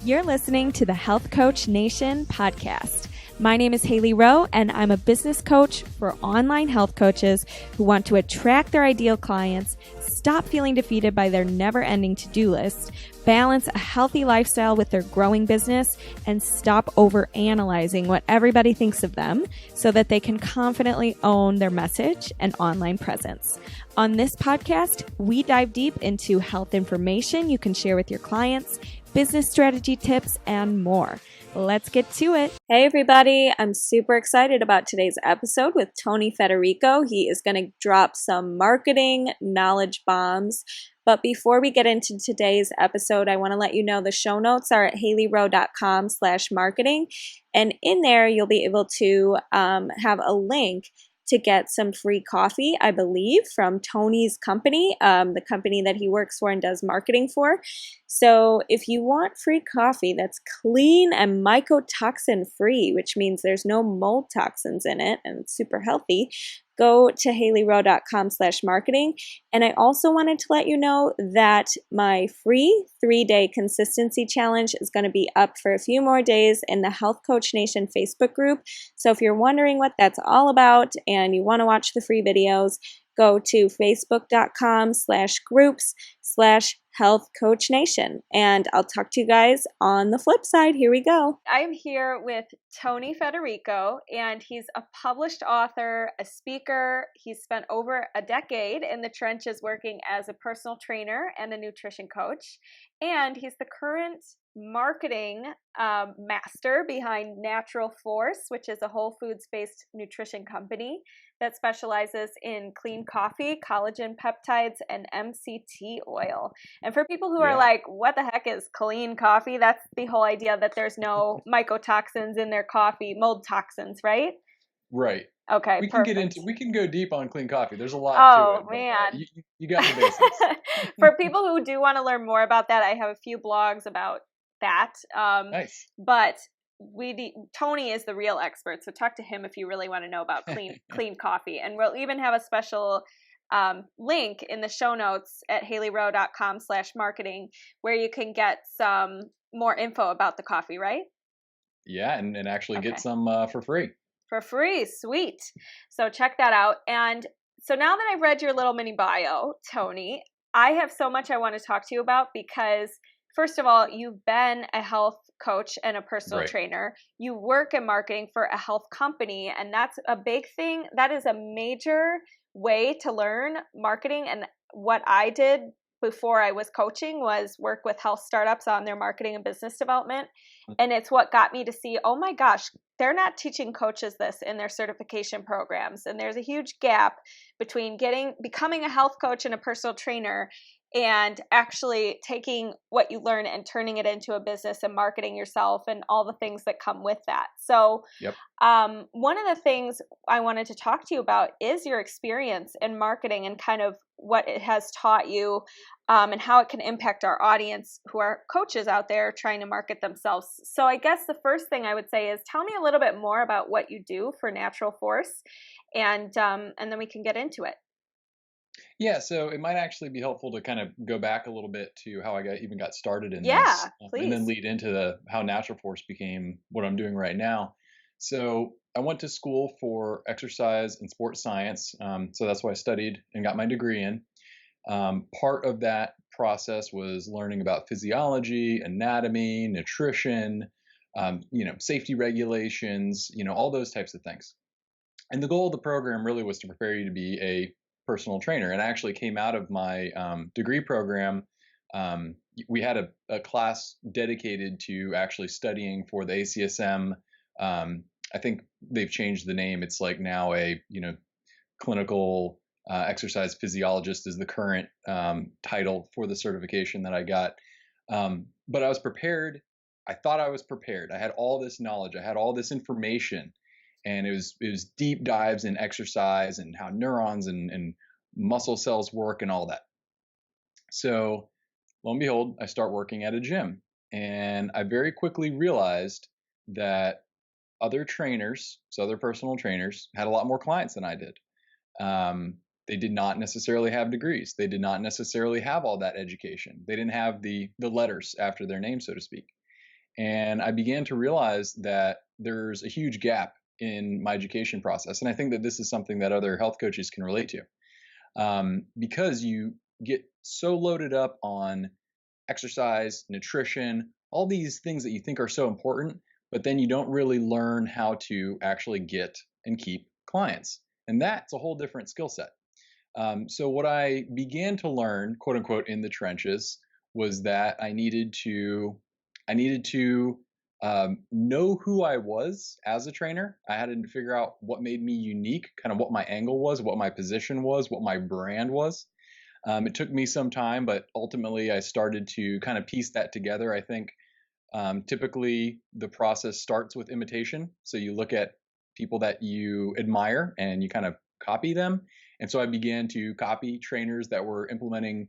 You're listening to the Health Coach Nation podcast. My name is Hailey Rowe, and I'm a business coach for online health coaches who want to attract their ideal clients, stop feeling defeated by their never-ending to-do list, balance a healthy lifestyle with their growing business, and stop overanalyzing what everybody thinks of them so that they can confidently own their message and online presence. On this podcast, we dive deep into health information you can share with your clients, business strategy tips, and more. Let's get to it. Hey everybody, I'm super excited about today's episode with Tony Federico. He is going to drop some marketing knowledge bombs. But before we get into today's episode, I want to let you know the show notes are at haileyrowe.com/marketing. And in there, you'll be able to have a link to get some free coffee, I believe, from Tony's company, the company that he works for and does marketing for. So if you want free coffee that's clean and mycotoxin free, which means there's no mold toxins in it and it's super healthy, go to haileyrowe.com/marketing. And I also wanted to let you know that my free 3-day consistency challenge is going to be up for a few more days in the Health Coach Nation Facebook group. So if you're wondering what that's all about and you want to watch the free videos, go to facebook.com/groups/Health Coach Nation. And I'll talk to you guys on the flip side. Here we go. I'm here with Tony Federico, and he's a published author, a speaker. He's spent over a decade in the trenches working as a personal trainer and a nutrition coach. And he's the current marketing master behind Natural Force, which is a whole foods-based nutrition company that specializes in clean coffee, collagen peptides, and MCT oil. And for people who are like, what the heck is clean coffee? That's the whole idea that there's no mycotoxins in their coffee, mold toxins, right? Right. Okay, we can go deep on clean coffee. There's a lot to it. Oh, man. You got the basics. For people who do want to learn more about that, I have a few blogs about that. Nice. But Tony is the real expert, so talk to him if you really want to know about clean coffee. And we'll even have a special link in the show notes at haileyrowe.com/marketing where you can get some more info about the coffee, right? Yeah, and actually get some for free. For free. Sweet. So check that out. And so now that I've read your little mini bio, Tony, I have so much I want to talk to you about because first of all, you've been a health coach and a personal trainer. You work in marketing for a health company, and that's a big thing. That is a major way to learn marketing. And what I did before I was coaching was work with health startups on their marketing and business development. And it's what got me to see, oh my gosh, they're not teaching coaches this in their certification programs. And there's a huge gap between becoming a health coach and a personal trainer and actually taking what you learn and turning it into a business and marketing yourself and all the things that come with that. So one of the things I wanted to talk to you about is your experience in marketing and kind of what it has taught you and how it can impact our audience who are coaches out there trying to market themselves. So I guess the first thing I would say is tell me a little bit more about what you do for Natural Force and then we can get into it. Yeah, so it might actually be helpful to kind of go back a little bit to how I got started in this. Yeah, please. And then lead into how Natural Force became what I'm doing right now. So I went to school for exercise and sports science. So that's what I studied and got my degree in. Part of that process was learning about physiology, anatomy, nutrition, safety regulations, all those types of things. And the goal of the program really was to prepare you to be a personal trainer. And I actually came out of my degree program. We had a class dedicated to actually studying for the ACSM. I think they've changed the name. It's like now a clinical exercise physiologist is the current title for the certification that I got. But I was prepared. I thought I was prepared. I had all this knowledge. I had all this information. And it was deep dives in exercise and how neurons and muscle cells work and all that. So lo and behold, I start working at a gym. And I very quickly realized that other trainers, so other personal trainers, had a lot more clients than I did. They did not necessarily have degrees. They did not necessarily have all that education. They didn't have the letters after their name, so to speak. And I began to realize that there's a huge gap in my education process. And I think that this is something that other health coaches can relate to, because you get so loaded up on exercise, nutrition, all these things that you think are so important, but then you don't really learn how to actually get and keep clients. And that's a whole different skill set. So what I began to learn, quote unquote, in the trenches was that I needed to know who I was as a trainer. I had to figure out what made me unique, kind of what my angle was, what my position was, what my brand was. It took me some time, but ultimately I started to kind of piece that together. I think typically the process starts with imitation. So you look at people that you admire and you kind of copy them. And so I began to copy trainers that were implementing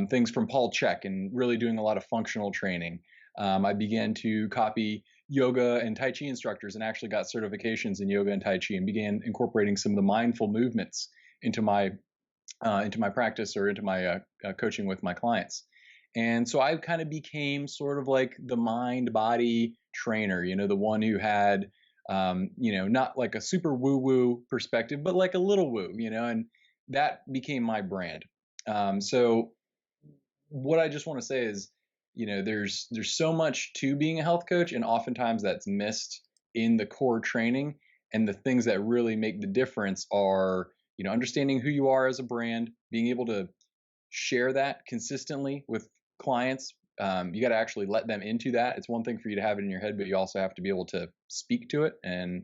things from Paul Chek and really doing a lot of functional training. I began to copy yoga and Tai Chi instructors and actually got certifications in yoga and Tai Chi and began incorporating some of the mindful movements into my practice or into my coaching with my clients. And so I kind of became sort of like the mind body trainer, the one who had, not like a super woo woo perspective, but like a little woo, and that became my brand. So what I just want to say is, there's so much to being a health coach, and oftentimes that's missed in the core training. And the things that really make the difference are, understanding who you are as a brand, being able to share that consistently with clients. You got to actually let them into that. It's one thing for you to have it in your head, but you also have to be able to speak to it and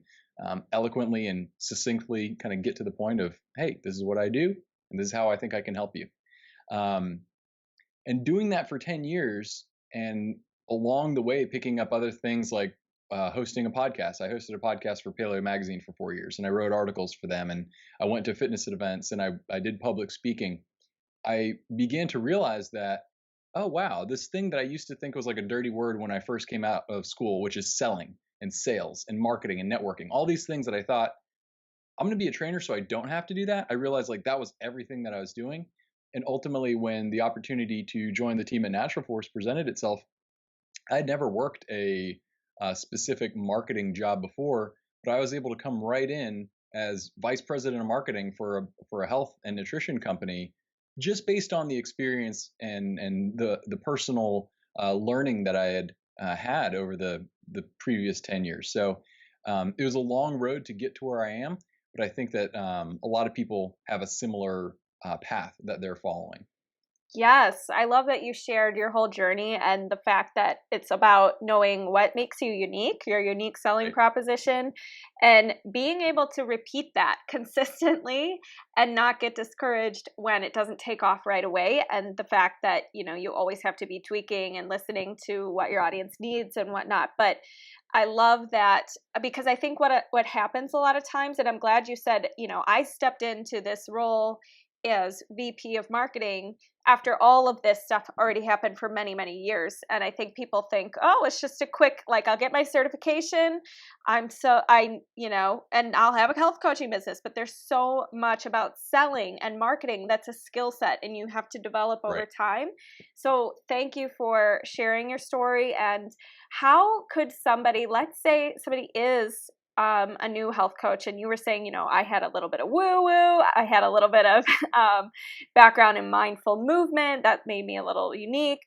eloquently and succinctly kind of get to the point of, hey, this is what I do, and this is how I think I can help you. And doing that for 10 years, and along the way picking up other things like hosting a podcast. I hosted a podcast for Paleo Magazine for 4 years, and I wrote articles for them, and I went to fitness events, and I did public speaking. I began to realize that, oh wow, this thing that I used to think was like a dirty word when I first came out of school, which is selling and sales and marketing and networking, all these things that I thought I'm going to be a trainer so I don't have to do that. I realized like that was everything that I was doing. And ultimately, when the opportunity to join the team at Natural Force presented itself, I had never worked a specific marketing job before, but I was able to come right in as vice president of marketing for a health and nutrition company, just based on the experience and the personal learning that I had had over the previous 10 years. So it was a long road to get to where I am, but I think that a lot of people have a similar path that they're following. Yes, I love that you shared your whole journey and the fact that it's about knowing what makes you unique, your unique selling Right. proposition, and being able to repeat that consistently and not get discouraged when it doesn't take off right away. And the fact that, you always have to be tweaking and listening to what your audience needs and whatnot. But I love that because I think what happens a lot of times, and I'm glad you said, I stepped into this role as VP of marketing after all of this stuff already happened for many, many years. And I think people think, oh, it's just a quick, like, I'll get my certification. And I'll have a health coaching business. But there's so much about selling and marketing that's a skill set and you have to develop over Right. time. So thank you for sharing your story. And how could somebody, let's say somebody is a new health coach, and you were saying, I had a little bit of woo woo, I had a little bit of background in mindful movement that made me a little unique.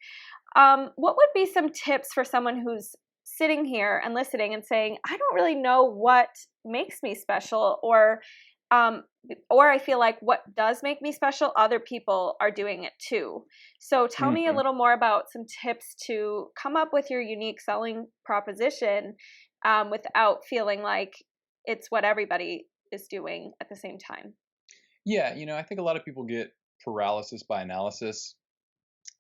What would be some tips for someone who's sitting here and listening and saying, I don't really know what makes me special, or I feel like what does make me special, other people are doing it too. So tell me a Mhm. little more about some tips to come up with your unique selling proposition without feeling like it's what everybody is doing at the same time. Yeah, I think a lot of people get paralysis by analysis.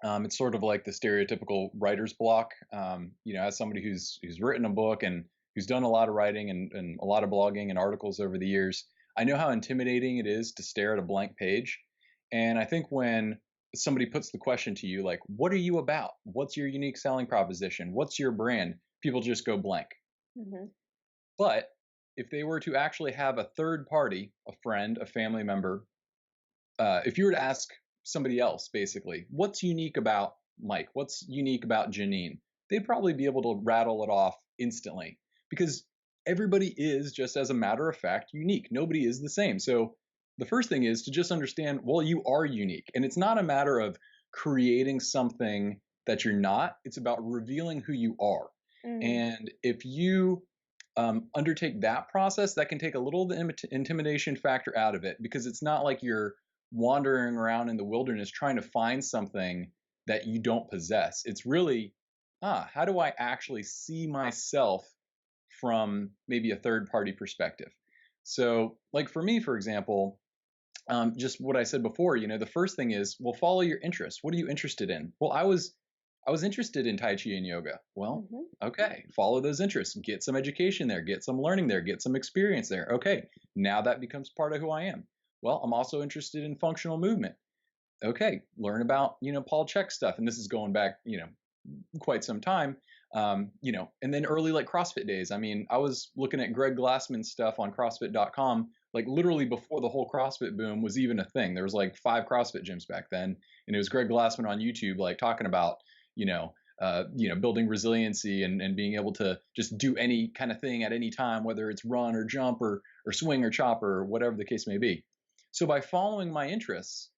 It's sort of like the stereotypical writer's block. As somebody who's written a book and who's done a lot of writing and a lot of blogging and articles over the years, I know how intimidating it is to stare at a blank page. And I think when somebody puts the question to you, like, what are you about? What's your unique selling proposition? What's your brand? People just go blank. Hmm. But if they were to actually have a third party, a friend, a family member, if you were to ask somebody else, basically, what's unique about Mike? What's unique about Janine? they'd probably be able to rattle it off instantly because everybody is, just as a matter of fact, unique. Nobody is the same. So the first thing is to just understand, well, you are unique. And it's not a matter of creating something that you're not, it's about revealing who you are. Mm-hmm. And if you undertake that process, that can take a little of the intimidation factor out of it because it's not like you're wandering around in the wilderness trying to find something that you don't possess. It's really, how do I actually see myself from maybe a third party perspective? So, like for me, for example, just what I said before, the first thing is, well, follow your interests. What are you interested in? Well, I was interested in Tai Chi and yoga. Well, Mm-hmm. okay, follow those interests, get some education there, get some learning there, get some experience there. Okay, now that becomes part of who I am. Well, I'm also interested in functional movement. Okay, learn about, Paul Chek stuff. And this is going back, quite some time. And then early like CrossFit days. I mean, I was looking at Greg Glassman's stuff on CrossFit.com, like literally before the whole CrossFit boom was even a thing. There was like 5 CrossFit gyms back then, and it was Greg Glassman on YouTube, like talking about, building resiliency and being able to just do any kind of thing at any time, whether it's run or jump or swing or chop or whatever the case may be. So by following my interests,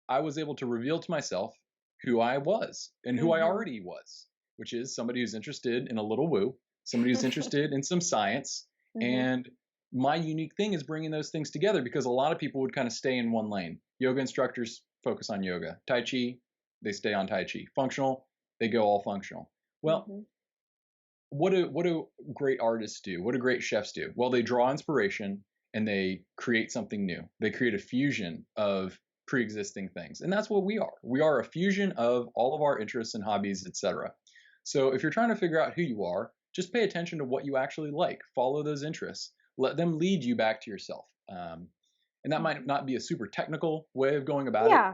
I was able to reveal to myself who I was and who I Mm-hmm. already was, which is somebody who's interested in a little woo, somebody who's interested in some science. Mm-hmm. And my unique thing is bringing those things together because a lot of people would kind of stay in one lane. Yoga instructors focus on yoga. Tai Chi, they stay on Tai Chi. Functional, they go all functional. Well, Mm-hmm. what do great artists do? What do great chefs do? Well, they draw inspiration and they create something new. They create a fusion of pre-existing things. And that's what we are. We are a fusion of all of our interests and hobbies, etc. So if you're trying to figure out who you are, just pay attention to what you actually like. Follow those interests. Let them lead you back to yourself. And that might Mm-hmm. not be a super technical way of going about it, Yeah.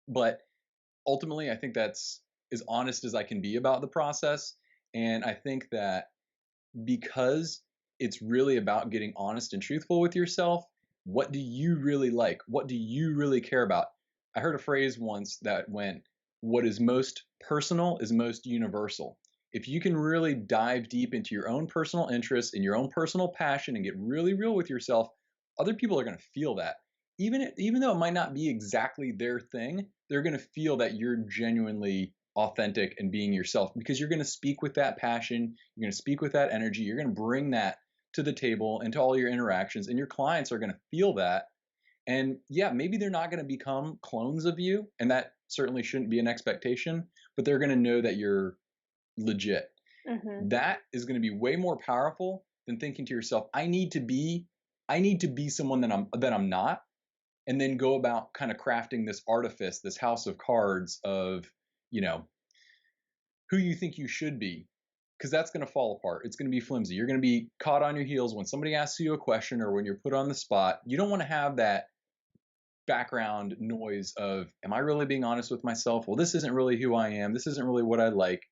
but ultimately, I think that's as honest as I can be about the process. And I think that because it's really about getting honest and truthful with yourself, what do you really like? What do you really care about? I heard a phrase once that went, what is most personal is most universal. If you can really dive deep into your own personal interests and your own personal passion and get really real with yourself, other people are going to feel that. Even though it might not be exactly their thing, they're going to feel that you're genuinely authentic and being yourself because you're going to speak with that passion, you're going to speak with that energy, you're going to bring that to the table and to all your interactions, and your clients are going to feel that. And yeah, maybe they're not going to become clones of you, and that certainly shouldn't be an expectation, but they're going to know that you're legit. Mm-hmm. That is going to be way more powerful than thinking to yourself, I need to be someone that I'm not, and then go about kind of crafting this artifice, this house of cards of, you know, who you think you should be, because that's going to fall apart. It's going to be flimsy. You're going to be caught on your heels when somebody asks you a question or when you're put on the spot. You don't want to have that background noise of, am I really being honest with myself? Well, this isn't really who I am. This isn't really what I like.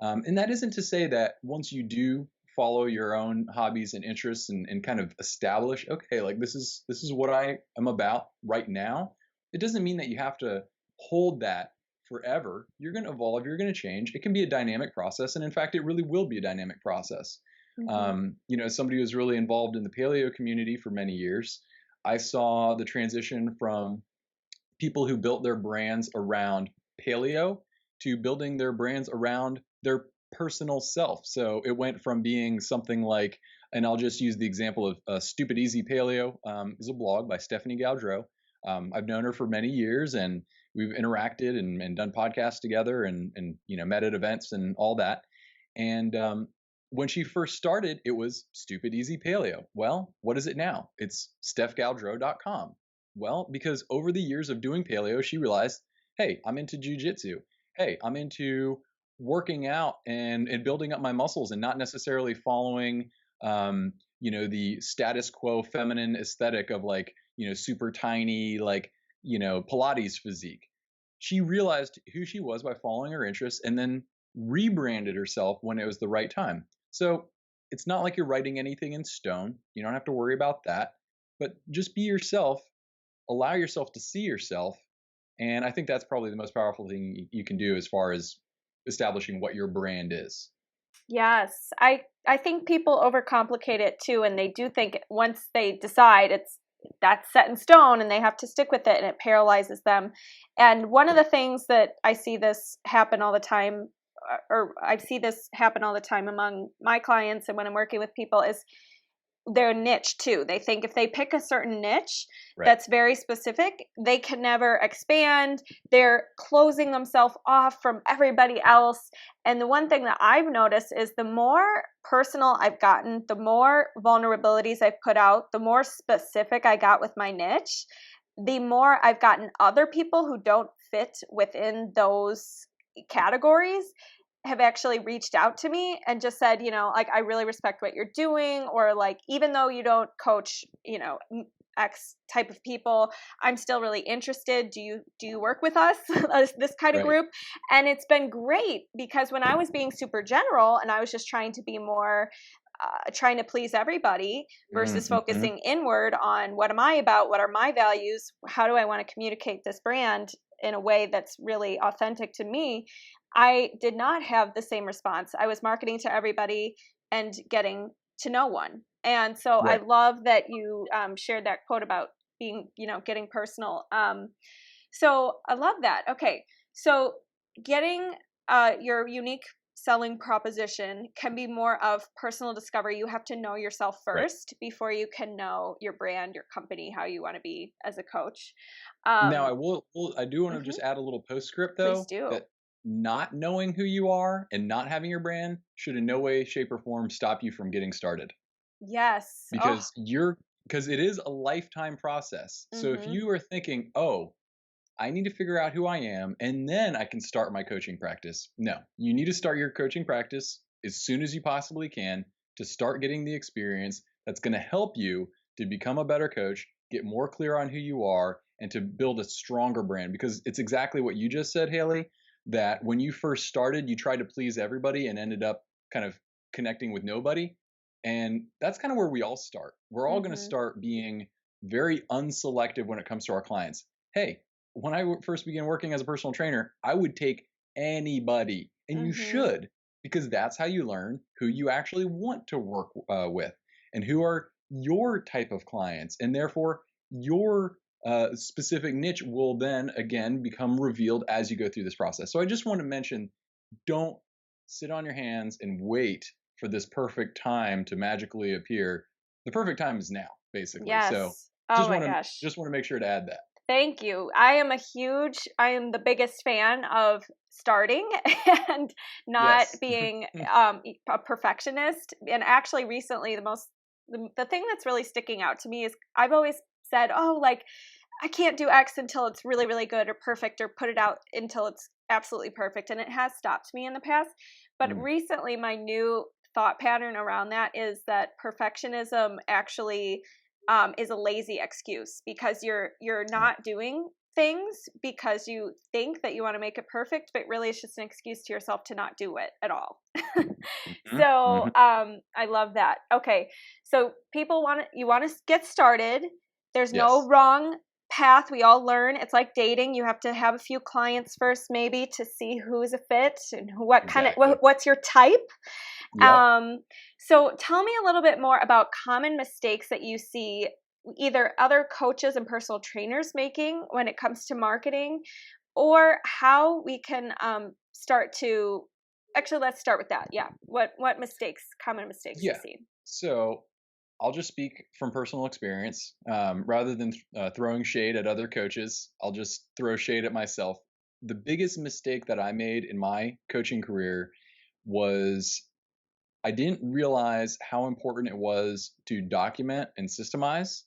And that isn't to say that once you do follow your own hobbies and interests and kind of establish, okay, like this is what I am about right now. It doesn't mean that you have to hold that forever. You're going to evolve. You're going to change. It can be a dynamic process, and in fact, it really will be a dynamic process. Mm-hmm. As somebody who was really involved in the paleo community for many years, I saw the transition from people who built their brands around paleo to building their brands around their personal self. So it went from being something like, and I'll just use the example of Stupid Easy Paleo, is a blog by Stephanie Gaudreau. I've known her for many years, and we've interacted and done podcasts together, and met at events and all that. And when she first started, it was Stupid Easy Paleo. Well, what is it now? It's stephgaudreau.com. Well, because over the years of doing paleo, she realized, hey, I'm into jujitsu. Hey, I'm into working out and building up my muscles and not necessarily following, the status quo feminine aesthetic of like, super tiny, like, Pilates physique. She realized who she was by following her interests and then rebranded herself when it was the right time. So it's not like you're writing anything in stone. You don't have to worry about that, but just be yourself, allow yourself to see yourself. And I think that's probably the most powerful thing you can do as far as establishing what your brand is. Yes. I think people overcomplicate it too, and they do think once they decide that's set in stone and they have to stick with it, and it paralyzes them. And one of the Right. things that I see this happen all the time, or I see this happen all the time among my clients and when I'm working with people, is their niche too. They think if they pick a certain niche Right. that's very specific, they can never expand. They're closing themselves off from everybody else. And the one thing that I've noticed is the more personal I've gotten, the more vulnerabilities I've put out, the more specific I got with my niche, the more I've gotten other people who don't fit within those categories have actually reached out to me and just said, like, I really respect what you're doing, or like, even though you don't coach, X type of people, I'm still really interested. Do you work with us, this kind of Right. group? And it's been great because when I was being super general and I was just trying to be more trying to please everybody versus Mm-hmm. focusing inward on what am I about, what are my values, how do I want to communicate this brand in a way that's really authentic to me, I did not have the same response. I was marketing to everybody and getting to no one. And so I Right. love that you shared that quote about being, getting personal. So I love that. Okay. So getting your unique selling proposition can be more of personal discovery. You have to know yourself Right. first before you can know your brand, your company, how you want to be as a coach. Now, Um, I do want to mhm, just add a little postscript please though, do. that not knowing who you are and not having your brand should in no way, shape, or form stop you from getting started. Yes. Oh, Because it is a lifetime process. So if mm-hmm, you are thinking, oh, I need to figure out who I am and then I can start my coaching practice. No, you need to start your coaching practice as soon as you possibly can to start getting the experience that's going to help you to become a better coach, get more clear on who you are, and to build a stronger brand. Because it's exactly what you just said, Hailey, that when you first started, you tried to please everybody and ended up kind of connecting with nobody. And that's kind of where we all start. We're all going to mm-hmm, start being very unselective when it comes to our clients. Hey, when I first began working as a personal trainer, I would take anybody, and you mm-hmm, should, because that's how you learn who you actually want to work with and who are your type of clients. And therefore, your specific niche will then again become revealed as you go through this process. So I just want to mention, don't sit on your hands and wait for this perfect time to magically appear. The perfect time is now, basically. So yes. Oh my gosh. just want to make sure to add that. Thank you. I am the biggest fan of starting and not Yes. being a perfectionist. And actually, recently, the thing that's really sticking out to me is I've always said, oh, like, I can't do X until it's really, really good or perfect, or put it out until it's absolutely perfect. And it has stopped me in the past. But Mm, recently, my new thought pattern around that is that perfectionism actually is a lazy excuse, because you're yeah. not doing things because you think that you want to make it perfect, but really it's just an excuse to yourself to not do it at all. Mhm, So mhm. I love that. Okay, so people want to get started. There's no Yes, wrong path. We all learn. It's like dating. You have to have a few clients first, maybe, to see who's a fit and exactly. what's your type. Yep. Um, so tell me a little bit more about common mistakes that you see either other coaches and personal trainers making when it comes to marketing, or how we can start to actually, let's start with that. Yeah. What common mistakes you Yeah. see? So I'll just speak from personal experience. Rather than throwing shade at other coaches, I'll just throw shade at myself. The biggest mistake that I made in my coaching career was I didn't realize how important it was to document and systemize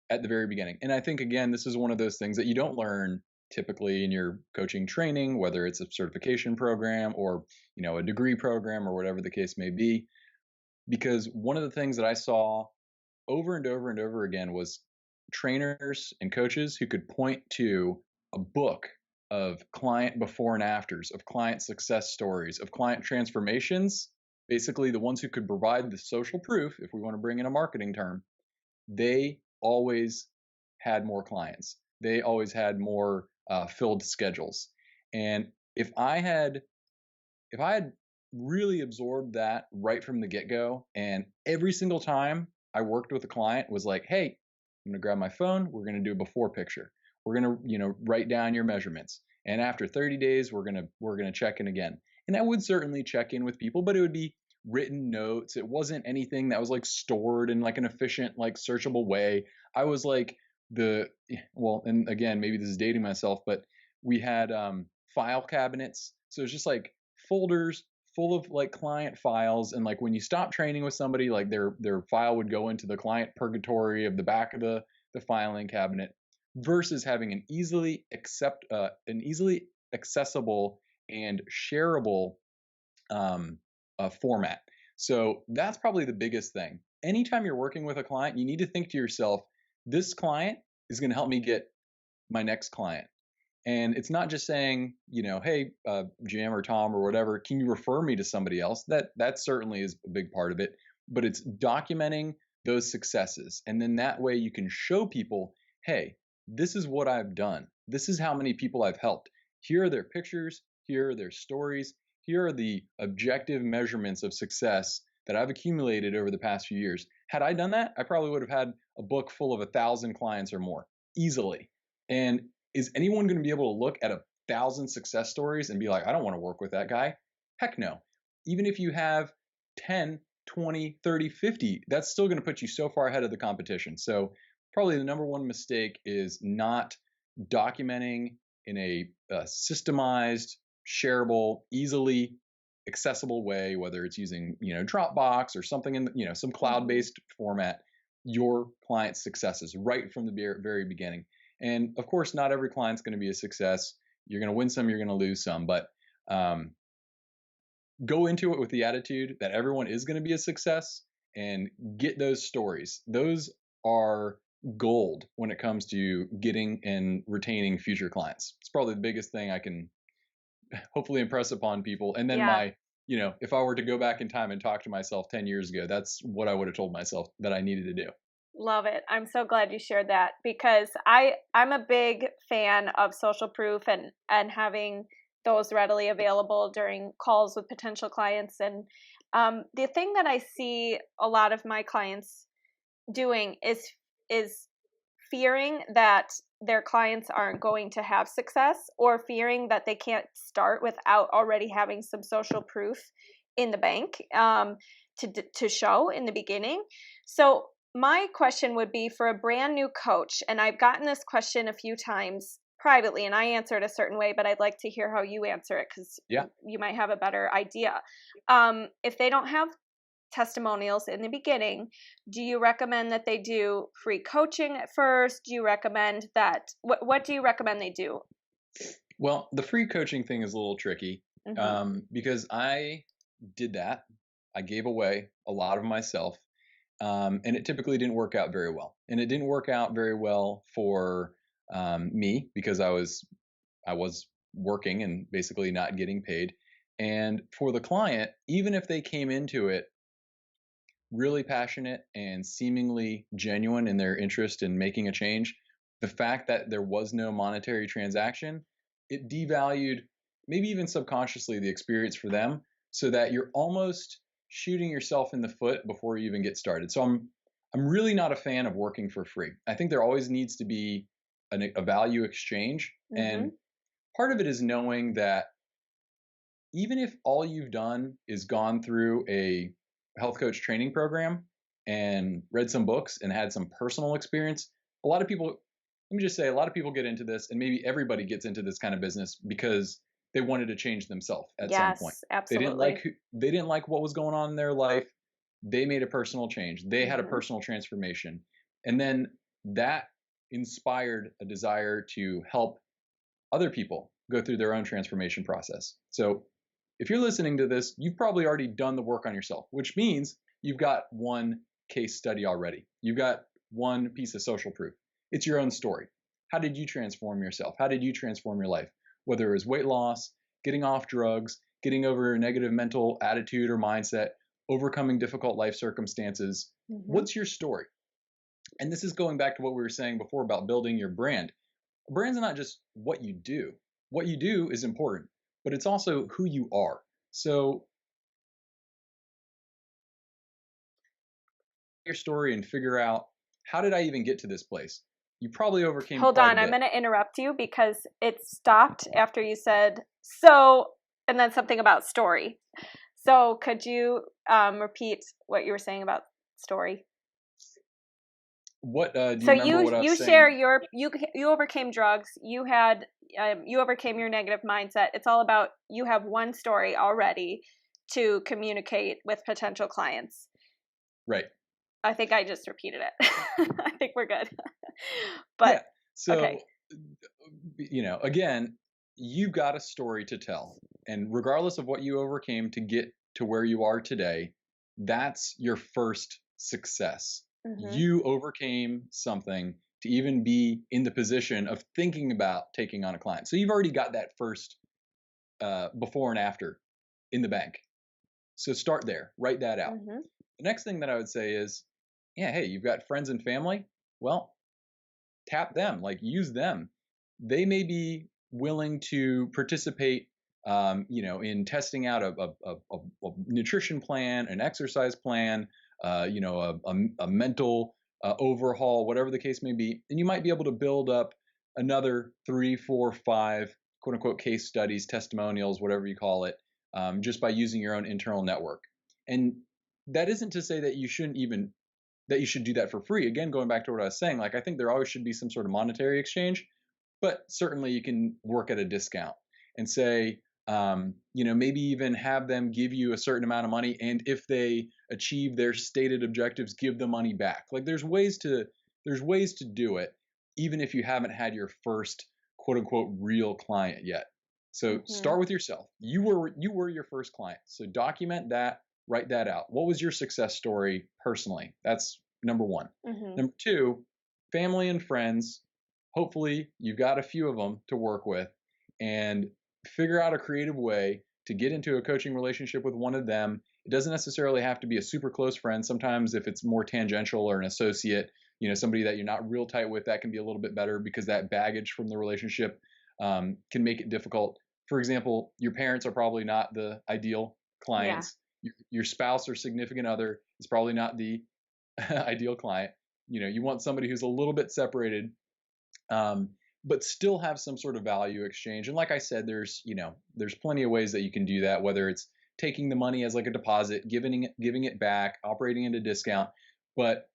at the very beginning. And I think again, this is one of those things that you don't learn typically in your coaching training, whether it's a certification program or, a degree program or whatever the case may be, because one of the things that I saw over and over and over again was trainers and coaches who could point to a book of client before and afters, of client success stories, of client transformations, basically the ones who could provide the social proof, if we want to bring in a marketing term. They always had more clients. They always had more filled schedules. And if I had if I had really absorbed that right from the get-go, and every single time I worked with a client was like, hey, I'm gonna grab my phone, we're gonna do a before picture. We're gonna, write down your measurements. And after 30 days, we're gonna check in again. And I would certainly check in with people, but it would be written notes. It wasn't anything that was like stored in like an efficient, like searchable way. I was like well, and again, maybe this is dating myself, but we had file cabinets. So it's just like folders full of like client files, and like when you stop training with somebody, like their file would go into the client purgatory of the back of the filing cabinet, versus having an easily accessible and shareable format. So that's probably the biggest thing. Anytime you're working with a client, you need to think to yourself, this client is going to help me get my next client. And it's not just saying, hey, Jim or Tom or whatever, can you refer me to somebody else? That certainly is a big part of it, but it's documenting those successes. And then that way you can show people, hey, this is what I've done. This is how many people I've helped. Here are their pictures. Here are their stories. Here are the objective measurements of success that I've accumulated over the past few years. Had I done that, I probably would have had a book full of 1,000 clients or more easily. And is anyone going to be able to look at 1,000 success stories and be like, I don't want to work with that guy? Heck no. Even if you have 10, 20, 30, 50, that's still going to put you so far ahead of the competition. So probably the number one mistake is not documenting in a systemized, shareable, easily accessible way, whether it's using, Dropbox or something in, some cloud-based format, your client's successes right from the very beginning. And of course, not every client's going to be a success. You're going to win some, you're going to lose some, but go into it with the attitude that everyone is going to be a success, and get those stories. Those are gold when it comes to getting and retaining future clients. It's probably the biggest thing I can hopefully impress upon people. And then Yeah. if I were to go back in time and talk to myself 10 years ago, that's what I would have told myself that I needed to do. Love it. I'm so glad you shared that, because I'm a big fan of social proof and having those readily available during calls with potential clients. And the thing that I see a lot of my clients doing is fearing that their clients aren't going to have success, or fearing that they can't start without already having some social proof in the bank to show in the beginning. So my question would be for a brand new coach, and I've gotten this question a few times privately, and I answer it a certain way, but I'd like to hear how you answer it, because you might have a better idea. If they don't have testimonials in the beginning, do you recommend that they do free coaching at first? Do you recommend that? What do you recommend they do? Well, the free coaching thing is a little tricky Mm-hmm. because I did that. I gave away a lot of myself, and it typically didn't work out very well. And it didn't work out very well for me because I was working and basically not getting paid. And for the client, even if they came into it really passionate and seemingly genuine in their interest in making a change, the fact that there was no monetary transaction, it devalued, maybe even subconsciously, the experience for them, so that you're almost shooting yourself in the foot before you even get started. So I'm really not a fan of working for free. I think there always needs to be a value exchange. Mm-hmm. And part of it is knowing that even if all you've done is gone through a health coach training program and read some books and had some personal experience, a lot of people, let me just say, a lot of people get into this, and maybe everybody gets into this kind of business because they wanted to change themselves at some point. Yes, absolutely. They didn't like what was going on in their life. They made a personal change. They had a Mm-hmm. personal transformation. And then that inspired a desire to help other people go through their own transformation process. So if you're listening to this, you've probably already done the work on yourself, which means you've got one case study already. You've got one piece of social proof. It's your own story. How did you transform yourself? How did you transform your life? Whether it was weight loss, getting off drugs, getting over a negative mental attitude or mindset, overcoming difficult life circumstances. Mm-hmm. What's your story? And this is going back to what we were saying before about building your brand. A brand's not just what you do. What you do is important, but it's also who you are. So your story and figure out, how did I even get to this place? You probably overcame Hold quite a on, I'm bit. going to interrupt you because it stopped after you said so, and then something about story. So could you repeat what you were saying about story? What do you So remember what I you was share saying? you overcame drugs. You overcame your negative mindset. It's all about you have one story already to communicate with potential clients. Right. I think I just repeated it. I think we're good. But Yeah. So, okay. again, you got a story to tell. And regardless of what you overcame to get to where you are today, that's your first success. Mhm. You overcame something to even be in the position of thinking about taking on a client. So you've already got that first before and after in the bank. So start there, write that out. Mhm. The next thing that I would say is, yeah, hey, you've got friends and family. Well, tap them, like use them. They may be willing to participate, in testing out a nutrition plan, an exercise plan, a mental overhaul, whatever the case may be. And you might be able to build up another 3, 4, 5 quote unquote case studies, testimonials, whatever you call it, just by using your own internal network. And that isn't to say that you should do that for free. Again, going back to what I was saying, like I think there always should be some sort of monetary exchange, but certainly you can work at a discount and say, maybe even have them give you a certain amount of money, and if they achieve their stated objectives, give the money back. Like there's ways to do it, even if you haven't had your first quote unquote real client yet. So Mhm. start with yourself. You were your first client. So document that, write that out. What was your success story personally? That's number one. Mhm. Number two, family and friends. Hopefully, you've got a few of them to work with, and figure out a creative way to get into a coaching relationship with one of them. It doesn't necessarily have to be a super close friend. Sometimes, if it's more tangential or an associate, somebody that you're not real tight with, that can be a little bit better because that baggage from the relationship can make it difficult. For example, your parents are probably not the ideal Yeah. clients. Your spouse or significant other is probably not the ideal client. You want somebody who's a little bit separated, um, but still have some sort of value exchange. And like I said, there's plenty of ways that you can do that, whether it's taking the money as like a deposit, giving it back, operating at a discount. But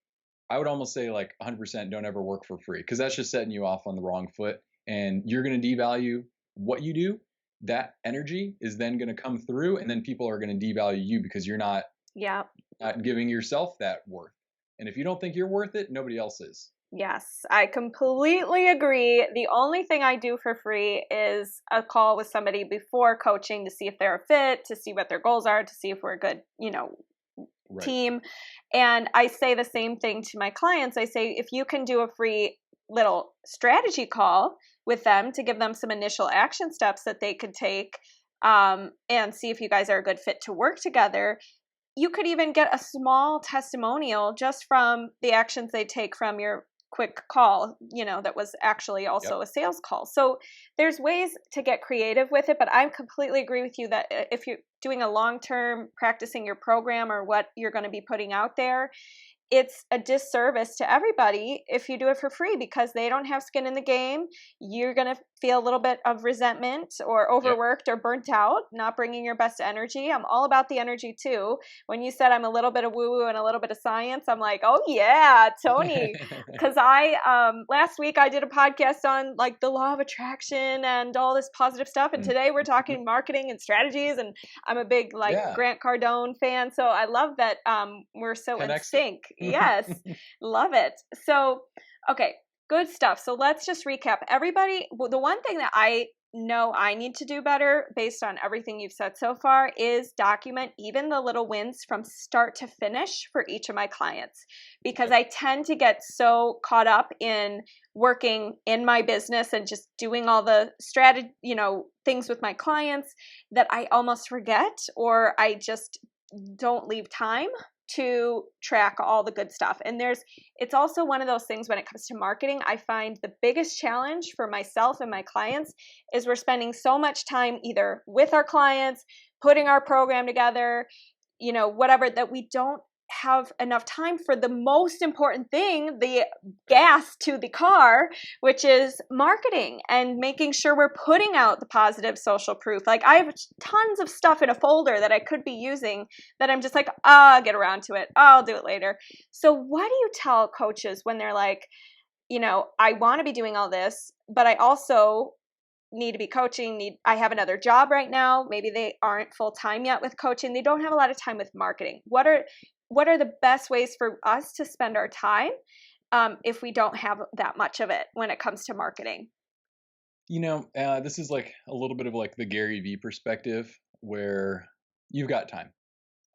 I would almost say like 100% don't ever work for free, because that's just setting you off on the wrong foot, and you're going to devalue what you do. That energy is then going to come through, and then people are going to devalue you because you're Yeah. not giving yourself that worth. And if you don't think you're worth it, nobody else is. Yes, I completely agree. The only thing I do for free is a call with somebody before coaching to see if they're a fit, to see what their goals are, to see if we're a good, Right. team. And I say the same thing to my clients. I say, if you can do a free little strategy call with them to give them some initial action steps that they could take, and see if you guys are a good fit to work together, you could even get a small testimonial just from the actions they take from your quick call, that was actually Yep. also a sales call. So there's ways to get creative with it, but I completely agree with you that if you're doing a long term practicing your program or what you're going to be putting out there, it's a disservice to everybody if you do it for free because they don't have skin in the game. You're going to feel a little bit of resentment or Yep. overworked or burnt out, not bringing your best energy. I'm all about the energy too. When you said I'm a little bit of woo woo and a little bit of science, I'm like, oh yeah, Tony. Because last week I did a podcast on like the law of attraction and all this positive stuff. And Mm. today we're talking marketing and strategies. And I'm a big like Yeah. Grant Cardone fan. So I love that we're so in 10x sync. it. Yes, love it. So, okay, good stuff. So let's just recap. Everybody, the one thing that I know I need to do better based on everything you've said so far is document even the little wins from start to finish for each of my clients, because Yep. I tend to get so caught up in working in my business and just doing all the strategy, things with my clients that I almost forget, or I just don't leave time to track all the good stuff. And it's also one of those things when it comes to marketing, I find the biggest challenge for myself and my clients is we're spending so much time either with our clients, putting our program together, whatever, that we don't have enough time for the most important thing, the gas to the car, which is marketing and making sure we're putting out the positive social proof. Like, I have tons of stuff in a folder that I could be using that I'm just like, I'll get around to it. I'll do it later. So what do you tell coaches when they're like, I want to be doing all this, but I also need to be coaching, I have another job right now. Maybe they aren't full time yet with coaching. They don't have a lot of time with marketing. What are the best ways for us to spend our time if we don't have that much of it when it comes to marketing? This is like a little bit of like the Gary Vee perspective where you've got time.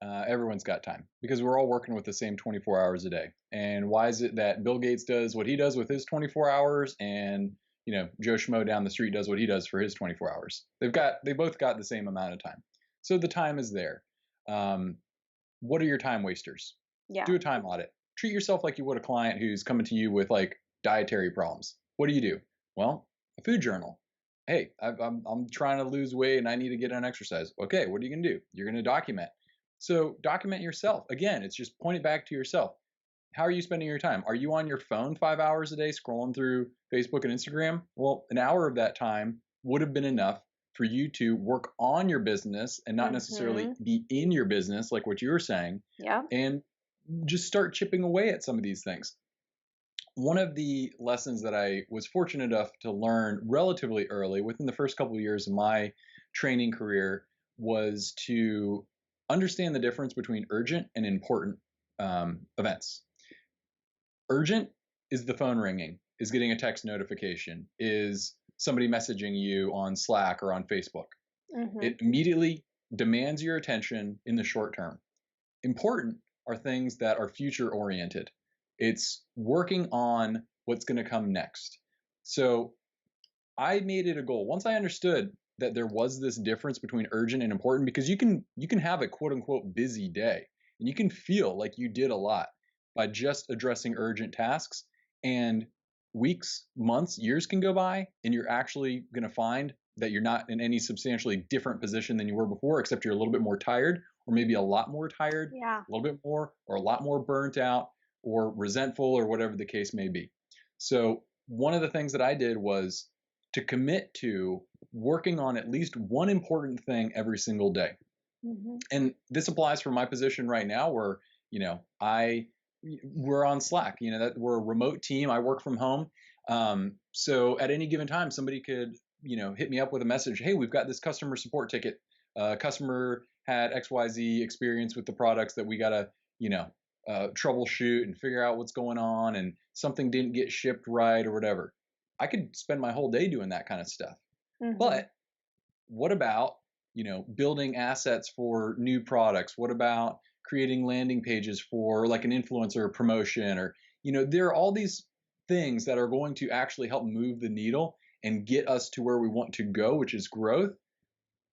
Everyone's got time because we're all working with the same 24 hours a day. And why is it that Bill Gates does what he does with his 24 hours and Joe Schmo down the street does what he does for his 24 hours? They both got the same amount of time. So the time is there. What are your time wasters? Yeah. Do a time audit. Treat yourself like you would a client who's coming to you with like dietary problems. What do? Well, a food journal. Hey, I'm trying to lose weight and I need to get on exercise. Okay, what are you going to do? You're going to document. So document yourself. Again, it's just point it back to yourself. How are you spending your time? Are you on your phone 5 hours a day scrolling through Facebook and Instagram? Well, an hour of that time would have been enough for you to work on your business and not necessarily be in your business, like what you were saying. Yeah. And just start chipping away at some of these things. One of the lessons that I was fortunate enough to learn relatively early, within the first couple of years of my training career, was to understand the difference between urgent and important events. Urgent is the phone ringing, is getting a text notification, is somebody messaging you on Slack or on Facebook. It immediately demands your attention in the short term. Important are things that are future oriented. It's working on what's going to come next. So I made it a goal. Once I understood that there was this difference between urgent and important, because you can have a quote unquote busy day and you can feel like you did a lot by just addressing urgent tasks, and weeks, months, years can go by and you're actually going to find that you're not in any substantially different position than you were before, except you're a little bit more tired, or maybe a lot more tired, yeah, a little bit more, or a lot more burnt out or resentful or whatever the case may be. So one of the things that I did was to commit to working on at least one important thing every single day. And this applies for my position right now where, we're on Slack, that we're a remote team. I work from home. So at any given time, somebody could, hit me up with a message. Hey, we've got this customer support ticket. Customer had XYZ experience with the products that we got to, troubleshoot and figure out what's going on, and something didn't get shipped right or whatever. I could spend my whole day doing that kind of stuff. But what about, building assets for new products? What about creating landing pages for like an influencer promotion? Or, there are all these things that are going to actually help move the needle and get us to where we want to go, which is growth,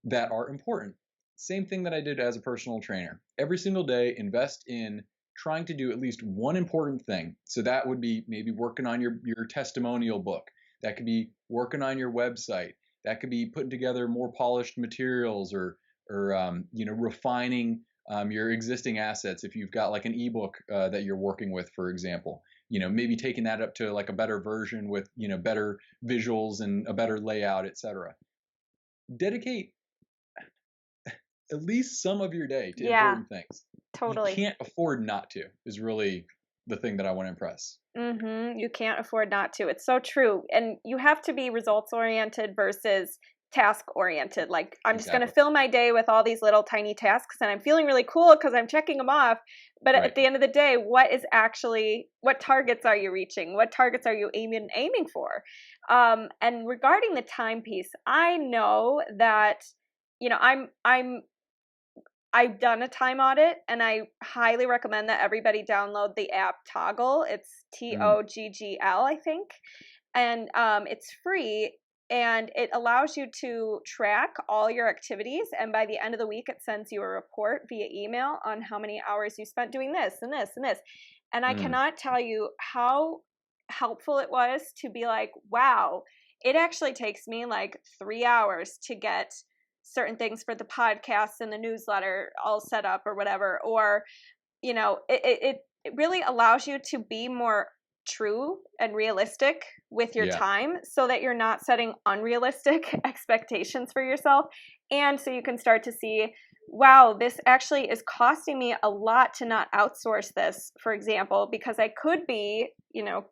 that are important. Same thing that I did as a personal trainer. Every single day, invest in trying to do at least one important thing. So that would be maybe working on your testimonial book. That could be working on your website. That could be putting together more polished materials, or refining your existing assets. If you've got like an ebook that you're working with, for example, maybe taking that up to like a better version with, better visuals and a better layout, etc. Dedicate at least some of your day to important things. Totally. You can't afford not to, is really the thing that I want to impress. You can't afford not to. It's so true. And you have to be results oriented versus task oriented. Like, I'm just going to fill my day with all these little tiny tasks and I'm feeling really cool because I'm checking them off. But at the end of the day, what targets are you reaching? What targets are you aiming for? And regarding the time piece, I know that, I've done a time audit, and I highly recommend that everybody download the app Toggle. It's Toggl, I think. And it's free, and it allows you to track all your activities. And by the end of the week, it sends you a report via email on how many hours you spent doing this and this and this. And I cannot tell you how helpful it was to be like, wow, it actually takes me like 3 hours to get certain things for the podcast and the newsletter all set up or whatever, or, it really allows you to be more true and realistic with your Yeah. time so that you're not setting unrealistic expectations for yourself. And so you can start to see, wow, this actually is costing me a lot to not outsource this, for example, because I could be,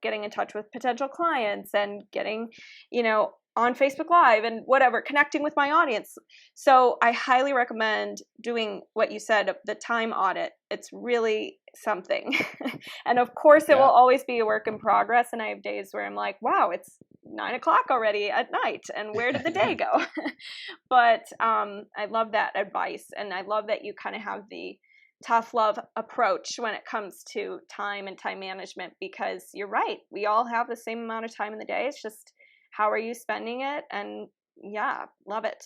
getting in touch with potential clients and getting, on Facebook Live and whatever, connecting with my audience. So I highly recommend doing what you said, the time audit. It's really something. And of course, it will always be a work in progress. And I have days where I'm like, wow, it's 9 o'clock already at night. And where did the day go? But I love that advice. And I love that you kind of have the tough love approach when it comes to time and time management, because you're right. We all have the same amount of time in the day. It's just, how are you spending it? And yeah, love it.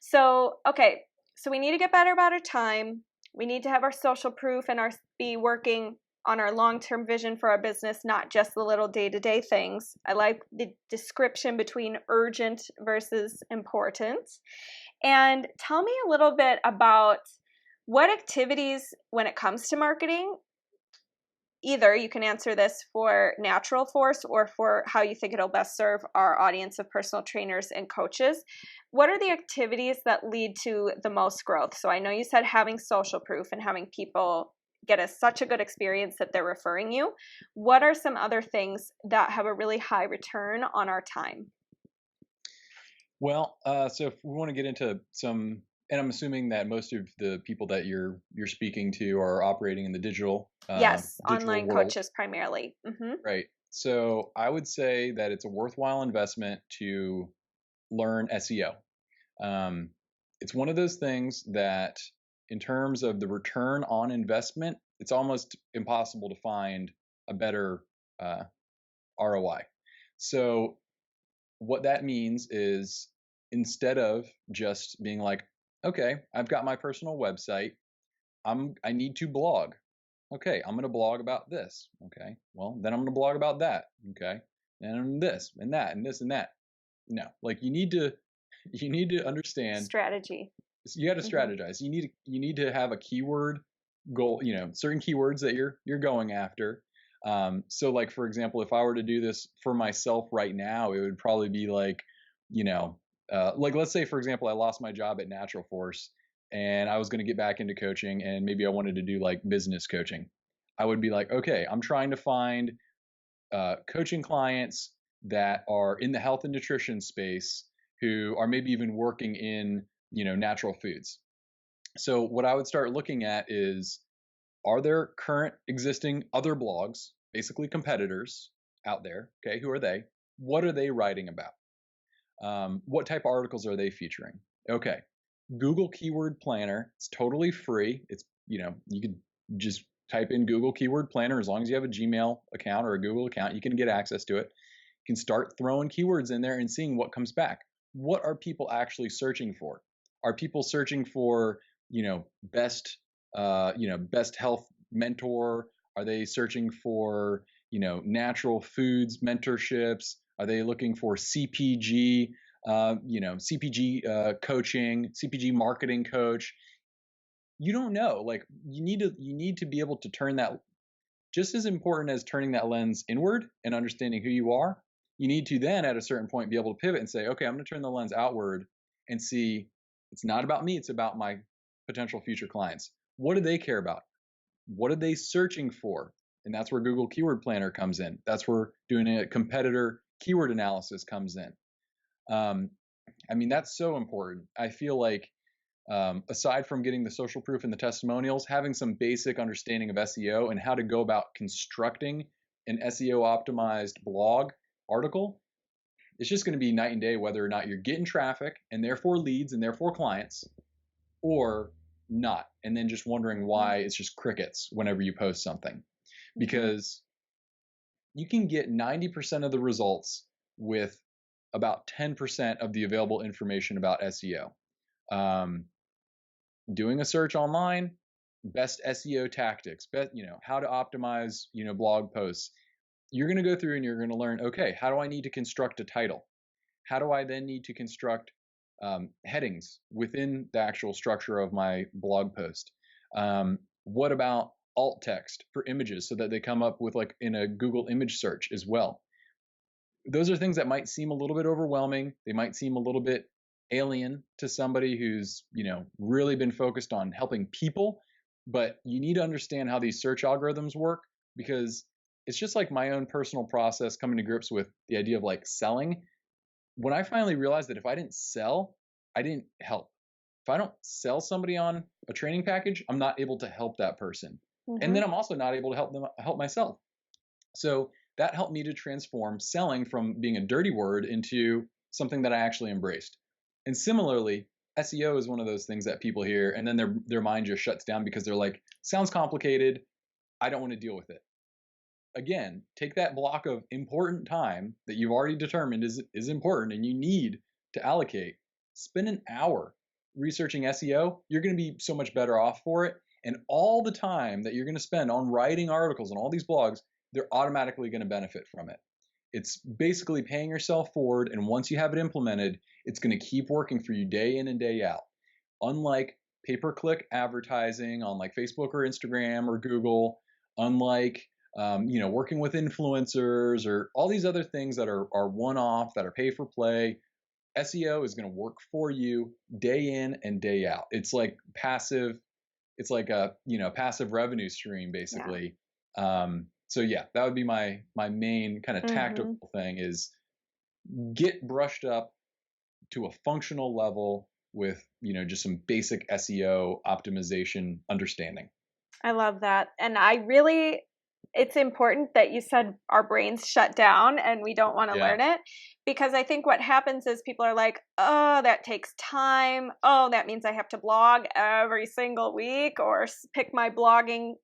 So, okay. So we need to get better about our time. We need to have our social proof and be working on our long-term vision for our business, not just the little day-to-day things. I like the description between urgent versus important. And tell me a little bit about what activities, when it comes to marketing, either you can answer this for Natural Force or for how you think it'll best serve our audience of personal trainers and coaches. What are the activities that lead to the most growth? So I know you said having social proof and having people get such a good experience that they're referring you. What are some other things that have a really high return on our time? Well, so if we want to get into some, and I'm assuming that most of the people that you're speaking to are operating in the digital Yes, digital online world, coaches primarily. right? So I would say that it's a worthwhile investment to learn SEO. It's one of those things that, in terms of the return on investment, it's almost impossible to find a better ROI. So what that means is, instead of just being like, okay, I've got my personal website, I need to blog. Okay, I'm going to blog about this. Okay, well, then I'm going to blog about that. Okay, and this and that and this and that. No, like you need to understand. Strategy. You got to strategize. You need to have a keyword goal. Certain keywords that you're going after. So like, for example, if I were to do this for myself right now, it would probably be like, like, let's say, for example, I lost my job at Natural Force and I was going to get back into coaching, and maybe I wanted to do like business coaching. I would be like, okay, I'm trying to find coaching clients that are in the health and nutrition space who are maybe even working in, natural foods. So what I would start looking at is, are there current existing other blogs, basically competitors out there? Okay, who are they? What are they writing about? What type of articles are they featuring? Okay, Google Keyword Planner. It's totally free. It's, you can just type in Google Keyword Planner. As long as you have a Gmail account or a Google account, you can get access to it. You can start throwing keywords in there and seeing what comes back. What are people actually searching for? Are people searching for, best, best health mentor? Are they searching for, natural foods mentorships? Are they looking for CPG, CPG coaching, CPG marketing coach? You don't know. Like, you need to be able to turn that, just as important as turning that lens inward and understanding who you are. You need to then, at a certain point, be able to pivot and say, okay, I'm going to turn the lens outward and see, it's not about me, it's about my potential future clients. What do they care about? What are they searching for? And that's where Google Keyword Planner comes in. That's where doing a competitor keyword analysis comes in. That's so important. I feel like, aside from getting the social proof and the testimonials, having some basic understanding of SEO and how to go about constructing an SEO optimized blog article, it's just going to be night and day whether or not you're getting traffic and therefore leads and therefore clients, or not. And then just wondering why it's just crickets whenever you post something, because you can get 90% of the results with about 10% of the available information about SEO. Doing a search online, best SEO tactics, how to optimize, blog posts. You're going to go through and you're going to learn, okay, how do I need to construct a title? How do I then need to construct headings within the actual structure of my blog post? What about alt text for images so that they come up with like in a Google image search as well? Those are things that might seem a little bit overwhelming. They might seem a little bit alien to somebody who's, really been focused on helping people, but you need to understand how these search algorithms work, because it's just like my own personal process coming to grips with the idea of like selling. When I finally realized that if I didn't sell, I didn't help. If I don't sell somebody on a training package, I'm not able to help that person. And then I'm also not able to help myself. So that helped me to transform selling from being a dirty word into something that I actually embraced. And similarly, SEO is one of those things that people hear and then their mind just shuts down because they're like, sounds complicated. I don't want to deal with it. Again, take that block of important time that you've already determined is important and you need to allocate. Spend an hour researching SEO. You're going to be so much better off for it. And all the time that you're going to spend on writing articles and all these blogs, they're automatically going to benefit from it. It's basically paying yourself forward. And once you have it implemented, it's going to keep working for you day in and day out. Unlike pay-per-click advertising on like Facebook or Instagram or Google, unlike working with influencers or all these other things that are one-off, that are pay-for-play, SEO is going to work for you day in and day out. It's like passive. It's like a passive revenue stream basically. Yeah. So yeah, that would be my main kind of tactical thing is get brushed up to a functional level with just some basic SEO optimization understanding. I love that. And it's important that you said our brains shut down and we don't want to learn it, because I think what happens is people are like, oh, that takes time. Oh, that means I have to blog every single week or pick my blogging,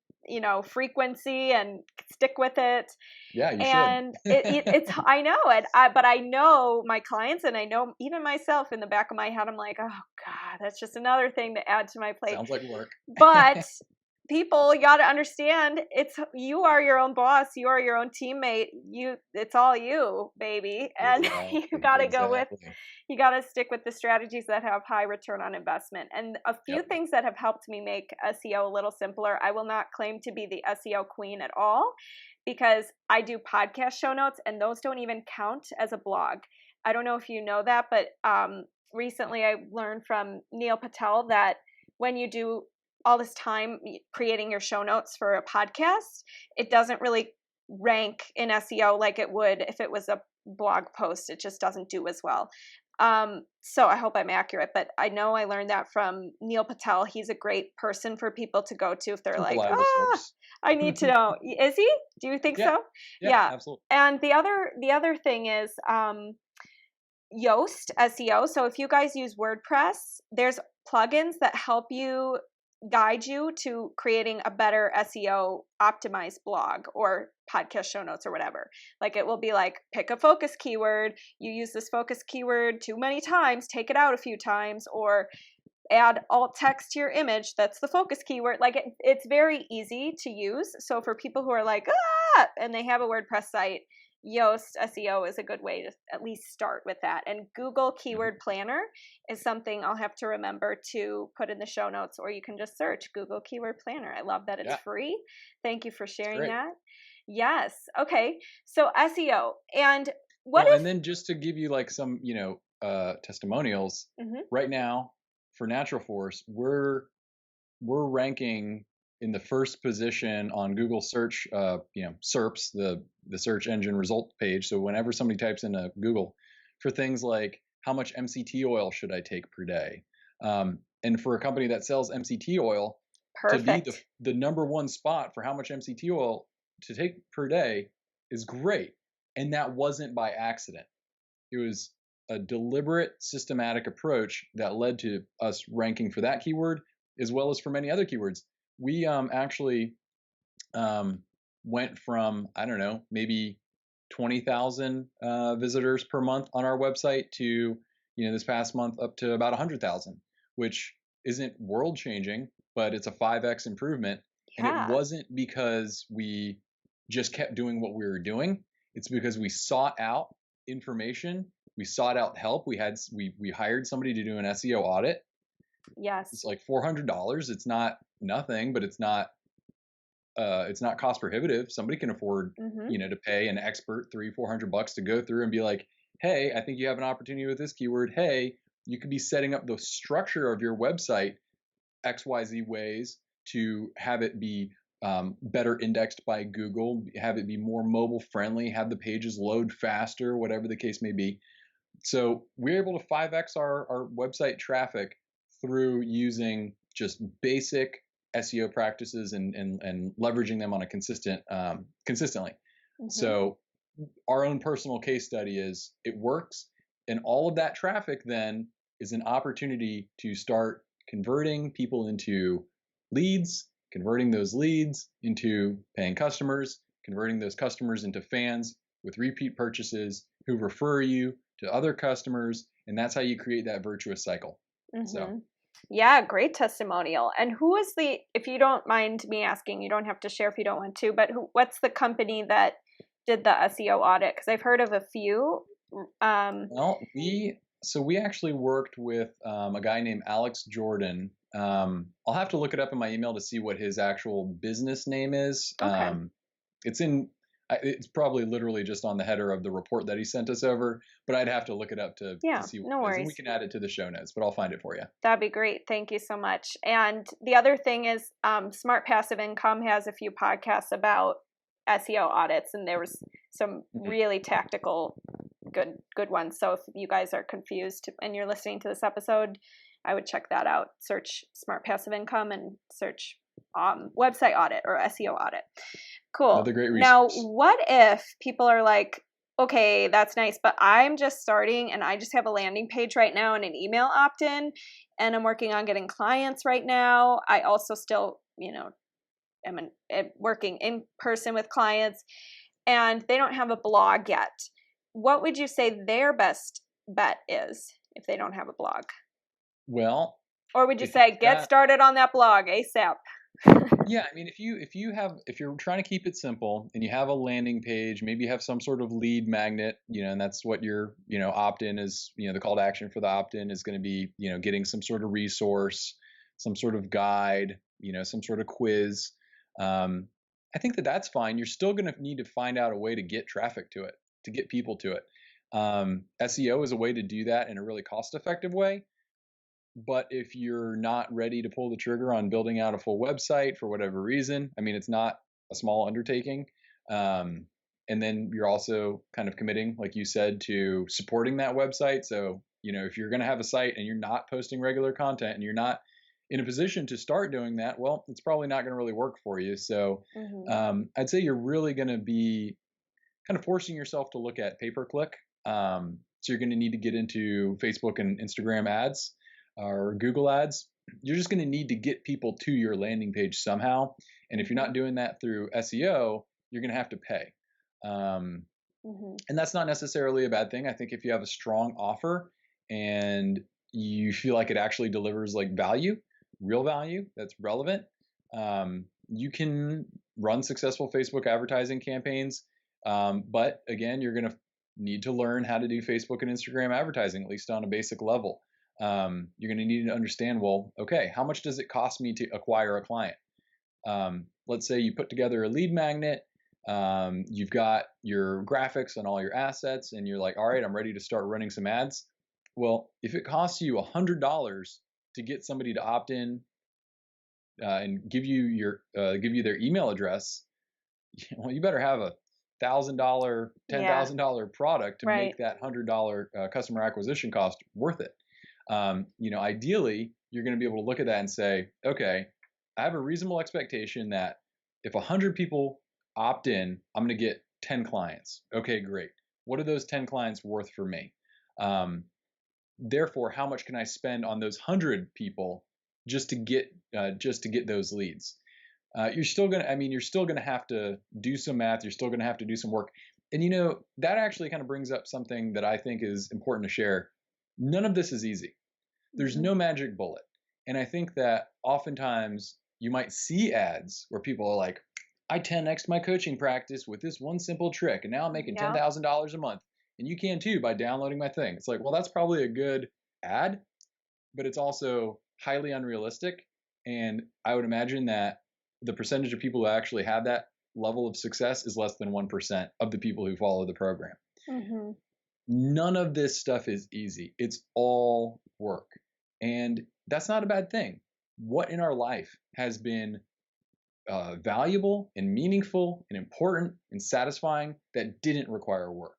frequency and stick with it. Yeah, you and should. it's I know it, but I know my clients and I know even myself in the back of my head, I'm like, oh God, that's just another thing to add to my plate. Sounds like work. But people, you got to understand, you are your own boss, you are your own teammate, it's all you, baby, and you got to go with, you got to stick with the strategies that have high return on investment. And a few things that have helped me make SEO a little simpler. I will not claim to be the SEO queen at all, because I do podcast show notes and those don't even count as a blog. I don't know if you know that, but recently I learned from Neil Patel that when you do all this time creating your show notes for a podcast, it doesn't really rank in SEO like it would if it was a blog post. It just doesn't do as well. So I hope I'm accurate, but I know I learned that from Neil Patel. He's a great person for people to go to if they're like, I need to know. Is he? Do you think so? Yeah, absolutely. And the other thing is Yoast SEO. So if you guys use WordPress, there's plugins that help you guide you to creating a better SEO optimized blog or podcast show notes or whatever. Like it will be like, pick a focus keyword, you use this focus keyword too many times, take it out a few times, or add alt text to your image that's the focus keyword. Like it's very easy to use. So for people who are like, and they have a WordPress site, Yoast SEO is a good way to at least start with that. And Google Keyword Planner is something I'll have to remember to put in the show notes, or you can just search Google Keyword Planner. I love that it's free. Thank you for sharing that. Yes. Okay. So SEO and and then just to give you like some, testimonials right now for Natural Force, we're ranking in the first position on Google search, SERPs, the search engine result page. So whenever somebody types into Google for things like how much MCT oil should I take per day? And for a company that sells MCT oil, to be the number one spot for how much MCT oil to take per day is great. And that wasn't by accident. It was a deliberate, systematic approach that led to us ranking for that keyword, as well as for many other keywords. We actually went from, I don't know, maybe 20,000 visitors per month on our website to, this past month up to about 100,000, which isn't world changing, but it's a 5x improvement. And it wasn't because we just kept doing what we were doing. It's because we sought out information, We sought out help. We hired somebody to do an SEO audit. Yes. It's like $400. It's not nothing, but it's not cost prohibitive. Somebody can afford, to pay an expert $300-400 to go through and be like, hey, I think you have an opportunity with this keyword. Hey, you could be setting up the structure of your website XYZ ways to have it be better indexed by Google, have it be more mobile friendly, have the pages load faster, whatever the case may be. So we're able to 5x our website traffic through using just basic SEO practices and leveraging them on a consistently. So our own personal case study is it works, and all of that traffic then is an opportunity to start converting people into leads, converting those leads into paying customers, converting those customers into fans with repeat purchases who refer you to other customers, and that's how you create that virtuous cycle. So yeah, great testimonial. And who is if you don't mind me asking, you don't have to share if you don't want to, but what's the company that did the SEO audit? Because I've heard of a few. Well, we actually worked with a guy named Alex Jordan. I'll have to look it up in my email to see what his actual business name is. Okay. It's probably literally just on the header of the report that he sent us over, but I'd have to look it up to see what no it is. worries. And we can add it to the show notes, but I'll find it for you. That'd be great. Thank you so much. And the other thing is Smart Passive Income has a few podcasts about SEO audits, and there was some really tactical good ones. So if you guys are confused and you're listening to this episode, I would check that out. Search Smart Passive Income and search website audit or SEO audit. Cool. Another great resource. Now, what if people are like, okay, that's nice, but I'm just starting and I just have a landing page right now and an email opt-in, and I'm working on getting clients right now. I also still, am working in person with clients, and they don't have a blog yet. What would you say their best bet is if they don't have a blog? Well, or would you say get started on that blog ASAP? Yeah, I mean, if you're trying to keep it simple and you have a landing page, maybe you have some sort of lead magnet, and that's what your, opt-in is, the call to action for the opt-in is going to be, getting some sort of resource, some sort of guide, some sort of quiz. I think that's fine. You're still going to need to find out a way to get traffic to it, to get people to it. SEO is a way to do that in a really cost-effective way. But if you're not ready to pull the trigger on building out a full website for whatever reason, I mean, it's not a small undertaking. And then you're also kind of committing, like you said, to supporting that website. So, if you're going to have a site and you're not posting regular content and you're not in a position to start doing that, well, it's probably not going to really work for you. So I'd say you're really going to be kind of forcing yourself to look at pay-per-click. So you're going to need to get into Facebook and Instagram ads or Google ads. You're just going to need to get people to your landing page somehow. And if you're not doing that through SEO, you're going to have to pay. And that's not necessarily a bad thing. I think if you have a strong offer and you feel like it actually delivers like value, real value that's relevant, you can run successful Facebook advertising campaigns. But again, you're going to need to learn how to do Facebook and Instagram advertising, at least on a basic level. You're going to need to understand, well, okay, how much does it cost me to acquire a client? Let's say you put together a lead magnet, you've got your graphics and all your assets, and you're like, all right, I'm ready to start running some ads. Well, if it costs you $100 to get somebody to opt in and give you their email address, well, you better have $1,000, $10,000 product to make that $100 customer acquisition cost worth it. Ideally, you're going to be able to look at that and say, okay, I have a reasonable expectation that if 100 people opt in, I'm going to get 10 clients. Okay, great. What are those 10 clients worth for me? Therefore, how much can I spend on those 100 people just to get those leads? You're still going to have to do some math. You're still going to have to do some work. And that actually kind of brings up something that I think is important to share. None of this is easy. There's no magic bullet. And I think that oftentimes you might see ads where people are like, I 10x'd my coaching practice with this one simple trick, and now I'm making $10,000 a month. And you can too by downloading my thing. It's like, well, that's probably a good ad, but it's also highly unrealistic. And I would imagine that the percentage of people who actually have that level of success is less than 1% of the people who follow the program. Mm-hmm. None of this stuff is easy. It's all work. And that's not a bad thing. What in our life has been valuable and meaningful and important and satisfying that didn't require work?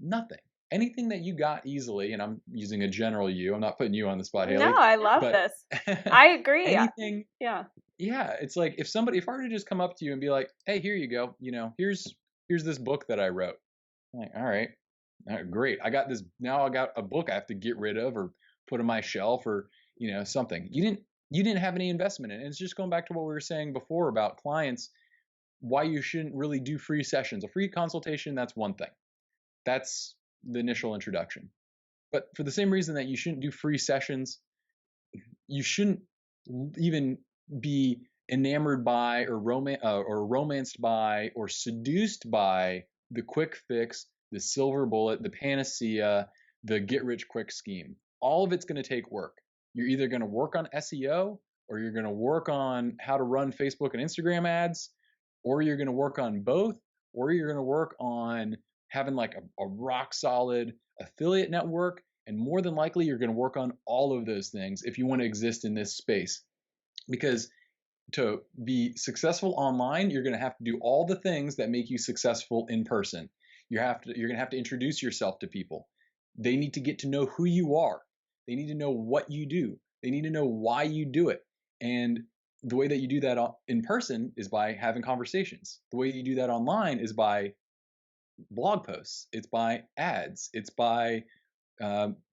Nothing. Anything that you got easily, and I'm using a general you, I'm not putting you on the spot, Hailey. No, I love but this. I agree. anything, Yeah. yeah, it's like if I were to just come up to you and be like, hey, here you go, here's this book that I wrote. I'm like, all right, great. I got a book I have to get rid of or put on my shelf or, something. You didn't have any investment in it. And it's just going back to what we were saying before about clients, why you shouldn't really do free sessions. A free consultation, that's one thing. That's the initial introduction. But for the same reason that you shouldn't do free sessions, you shouldn't even be enamored by or romanced by or seduced by the quick fix, the silver bullet, the panacea, the get rich quick scheme. All of it's going to take work. You're either going to work on SEO, or you're going to work on how to run Facebook and Instagram ads, or you're going to work on both, or you're going to work on having like a rock solid affiliate network. And more than likely, you're going to work on all of those things if you want to exist in this space. Because to be successful online, you're going to have to do all the things that make you successful in person. You're going to have to introduce yourself to people. They need to get to know who you are. They need to know what you do. They need to know why you do it. And the way that you do that in person is by having conversations. The way you do that online is by blog posts. It's by ads. It's by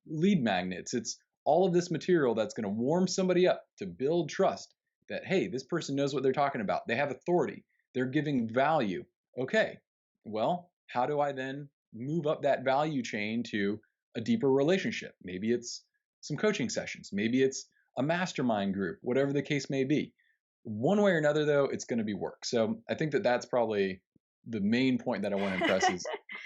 lead magnets. It's all of this material that's going to warm somebody up to build trust that, hey, this person knows what they're talking about. They have authority. They're giving value. Okay, well, how do I then move up that value chain to a deeper relationship? Maybe it's some coaching sessions. Maybe it's a mastermind group, whatever the case may be. One way or another, though, it's going to be work. So I think that that's probably the main point that I want to impress is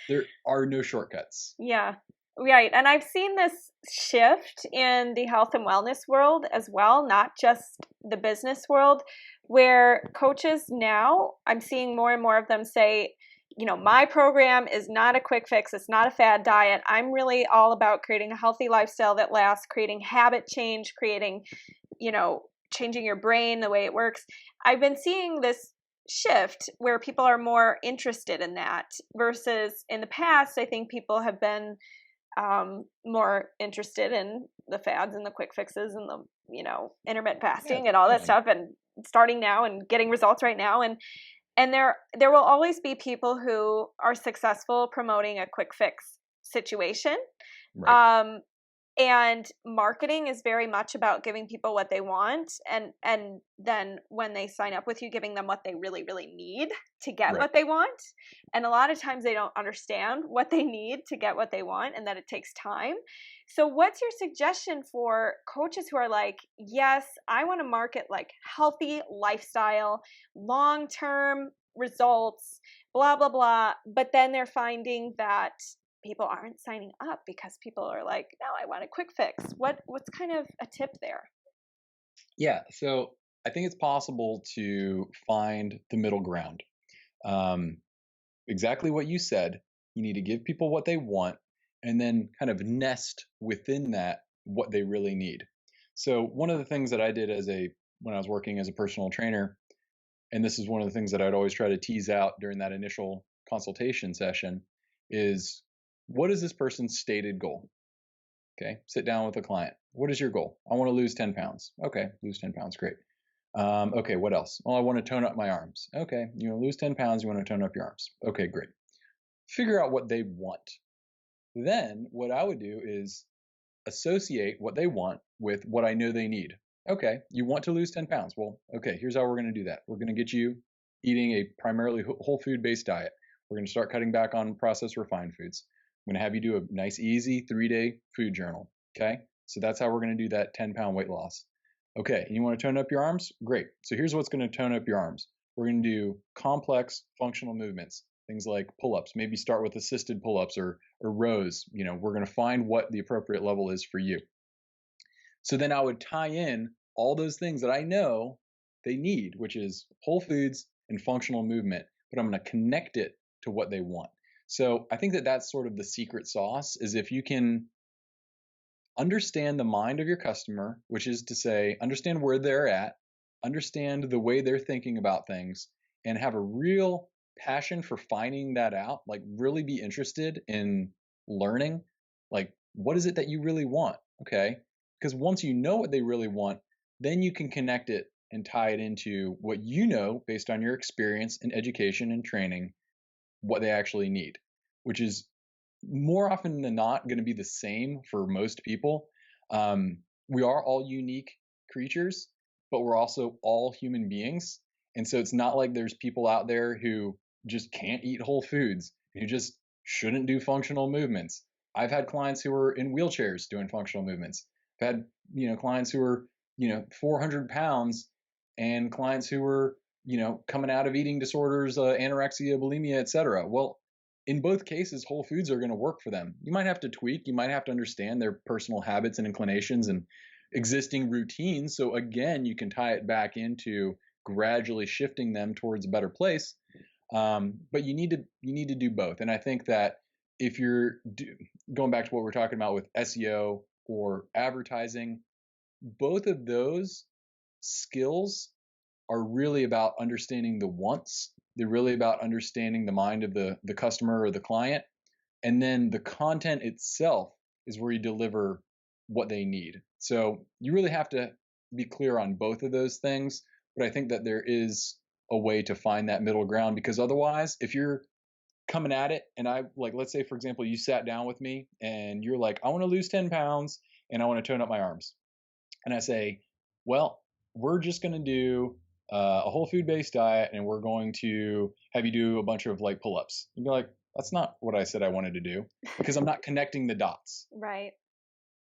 there are no shortcuts. Yeah. Right. And I've seen this shift in the health and wellness world as well, not just the business world, where coaches now, I'm seeing more and more of them say, my program is not a quick fix. It's not a fad diet. I'm really all about creating a healthy lifestyle that lasts, creating habit change, creating, changing your brain, the way it works. I've been seeing this shift where people are more interested in that versus in the past, I think people have been more interested in the fads and the quick fixes and the, intermittent fasting and all that stuff and starting now and getting results right now. And there will always be people who are successful promoting a quick fix situation. Right. And marketing is very much about giving people what they want and then when they sign up with you, giving them what they really, really need to get what they want. And a lot of times they don't understand what they need to get what they want and that it takes time. So what's your suggestion for coaches who are like, yes, I want to market like healthy lifestyle, long-term results, blah, blah, blah. But then they're finding that people aren't signing up because people are like, no, I want a quick fix. What's kind of a tip there? Yeah, so I think it's possible to find the middle ground. Exactly what you said. You need to give people what they want and then kind of nest within that what they really need. So one of the things that I did when I was working as a personal trainer, and this is one of the things that I'd always try to tease out during that initial consultation session, is what is this person's stated goal? Okay, sit down with a client. What is your goal? I want to lose 10 pounds. Okay, lose 10 pounds, great. Okay, what else? Oh, I want to tone up my arms. Okay, you want to lose 10 pounds, you want to tone up your arms. Okay, great. Figure out what they want. Then what I would do is associate what they want with what I know they need. Okay, you want to lose 10 pounds. Well, okay, here's how we're going to do that. We're going to get you eating a primarily whole food based diet. We're going to start cutting back on processed refined foods. I'm going to have you do a nice, easy 3-day food journal. Okay, so that's how we're going to do that 10-pound weight loss. Okay, you want to tone up your arms? Great. So here's what's going to tone up your arms. We're going to do complex functional movements, things like pull-ups. Maybe start with assisted pull-ups or rows. We're going to find what the appropriate level is for you. So then I would tie in all those things that I know they need, which is whole foods and functional movement, but I'm going to connect it to what they want. So I think that that's sort of the secret sauce, is if you can understand the mind of your customer, which is to say, understand where they're at, understand the way they're thinking about things, and have a real passion for finding that out, like really be interested in learning, like, what is it that you really want? Okay. Because once you know what they really want, then you can connect it and tie it into what you know based on your experience and education and training, what they actually need, which is more often than not going to be the same for most people. We are all unique creatures, but we're also all human beings. And so it's not like there's people out there who just can't eat whole foods, who just shouldn't do functional movements. I've had clients who are in wheelchairs doing functional movements. I've had, clients who are, 400 pounds, and clients who are, coming out of eating disorders, anorexia, bulimia, etc. Well, in both cases, whole foods are going to work for them. You might have to tweak, you might have to understand their personal habits and inclinations and existing routines. So again, you can tie it back into gradually shifting them towards a better place. But you need to do both. And I think that if you're going back to what we're talking about with SEO or advertising, both of those skills are really about understanding the wants. They're really about understanding the mind of the customer or the client. And then the content itself is where you deliver what they need. So you really have to be clear on both of those things. But I think that there is a way to find that middle ground, because otherwise, if you're coming at it and let's say, for example, you sat down with me and you're like, I want to lose 10 pounds and I want to tone up my arms. And I say, well, we're just going to do a whole food based diet, and we're going to have you do a bunch of like pull-ups. You'd be like, that's not what I said I wanted to do, because I'm not connecting the dots. Right.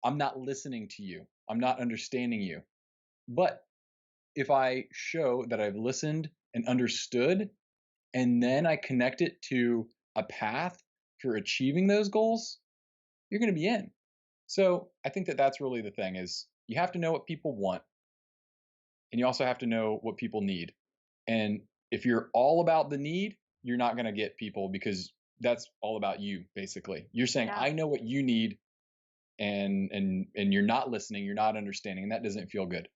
I'm not listening to you. I'm not understanding you. But if I show that I've listened and understood, and then I connect it to a path for achieving those goals, you're going to be in. So I think that that's really the thing, is you have to know what people want, and you also have to know what people need. And if you're all about the need, you're not going to get people, because that's all about you, basically. You're saying, Yeah. I know what you need, and you're not listening, you're not understanding, and that doesn't feel good.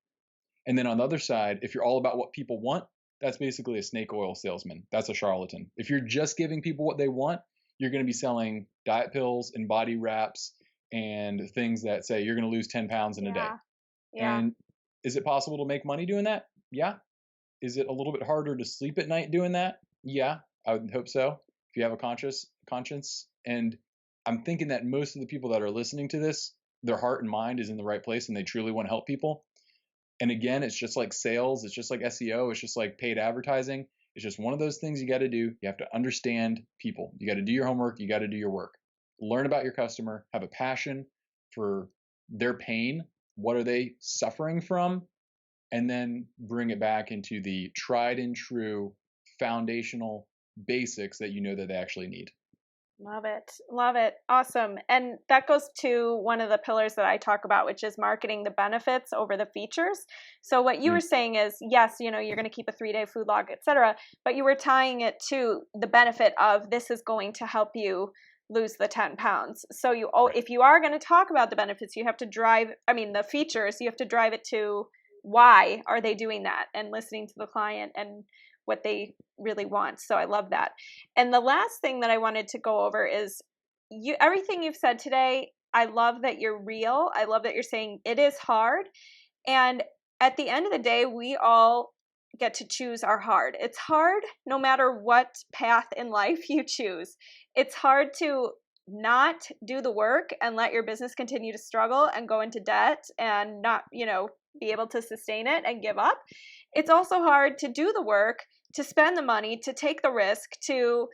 And then on the other side, if you're all about what people want, that's basically a snake oil salesman. That's a charlatan. If you're just giving people what they want, you're going to be selling diet pills and body wraps and things that say you're going to lose 10 pounds in a day. Yeah. And is it possible to make money doing that? Yeah. Is it a little bit harder to sleep at night doing that? Yeah, I would hope so, if you have a conscience. And I'm thinking that most of the people that are listening to this, their heart and mind is in the right place, and they truly want to help people. And again, it's just like sales, it's just like SEO, it's just like paid advertising. It's just one of those things you got to do. You have to understand people. You got to do your homework, you got to do your work. Learn about your customer, have a passion for their pain. What are they suffering from? And then bring it back into the tried and true foundational basics that you know that they actually need. Love it. Love it. Awesome. And that goes to one of the pillars that I talk about, which is marketing the benefits over the features. So what you were saying is, yes, you're going to keep a 3-day food log, et cetera, but you were tying it to the benefit of this is going to help you lose the 10 pounds. So if you are going to talk about the benefits, you have to the features, you have to drive it to why are they doing that, and listening to the client and what they really want. So I love that. And the last thing that I wanted to go over is everything you've said today. I love that you're real. I love that you're saying it is hard. And at the end of the day, we all get to choose our hard. It's hard no matter what path in life you choose. It's hard to not do the work and let your business continue to struggle and go into debt and not, be able to sustain it and give up. It's also hard to do the work, to spend the money, to take the risk, to,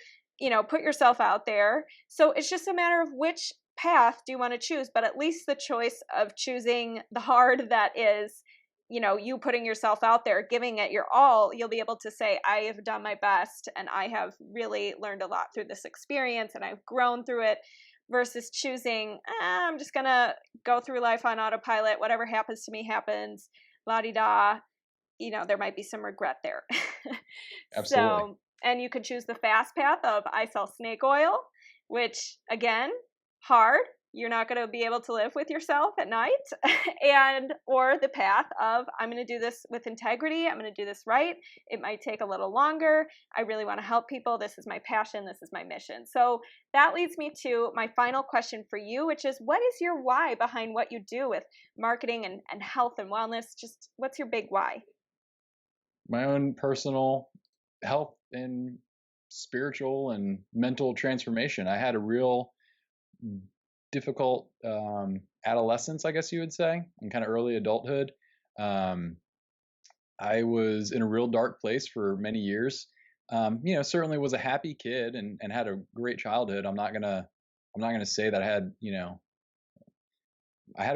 put yourself out there. So it's just a matter of which path do you want to choose, but at least the choice of choosing the hard that is you putting yourself out there, giving it your all, you'll be able to say, I have done my best and I have really learned a lot through this experience and I've grown through it, versus choosing, I'm just going to go through life on autopilot. Whatever happens to me happens, la-di-da. There might be some regret there. Absolutely. So, and you could choose the fast path of I sell snake oil, which again, hard. You're not going to be able to live with yourself at night. Or the path of I'm going to do this with integrity. I'm going to do this right. It might take a little longer. I really want to help people. This is my passion. This is my mission. So that leads me to my final question for you, which is, what is your why behind what you do with marketing and health and wellness? Just what's your big why? My own personal health and spiritual and mental transformation. I had a real difficult adolescence, I guess you would say, and kind of early adulthood. I was in a real dark place for many years. Certainly was a happy kid and had a great childhood. I'm not gonna say that I had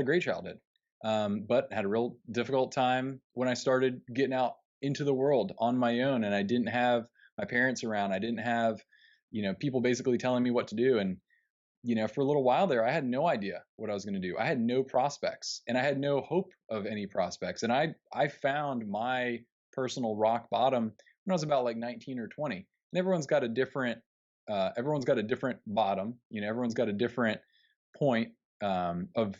a great childhood, but had a real difficult time when I started getting out into the world on my own, and I didn't have my parents around. I didn't have people basically telling me what to do. And for a little while there, I had no idea what I was going to do. I had no prospects and I had no hope of any prospects. And I found my personal rock bottom when I was about like 19 or 20. And everyone's got a different bottom. Everyone's got a different point of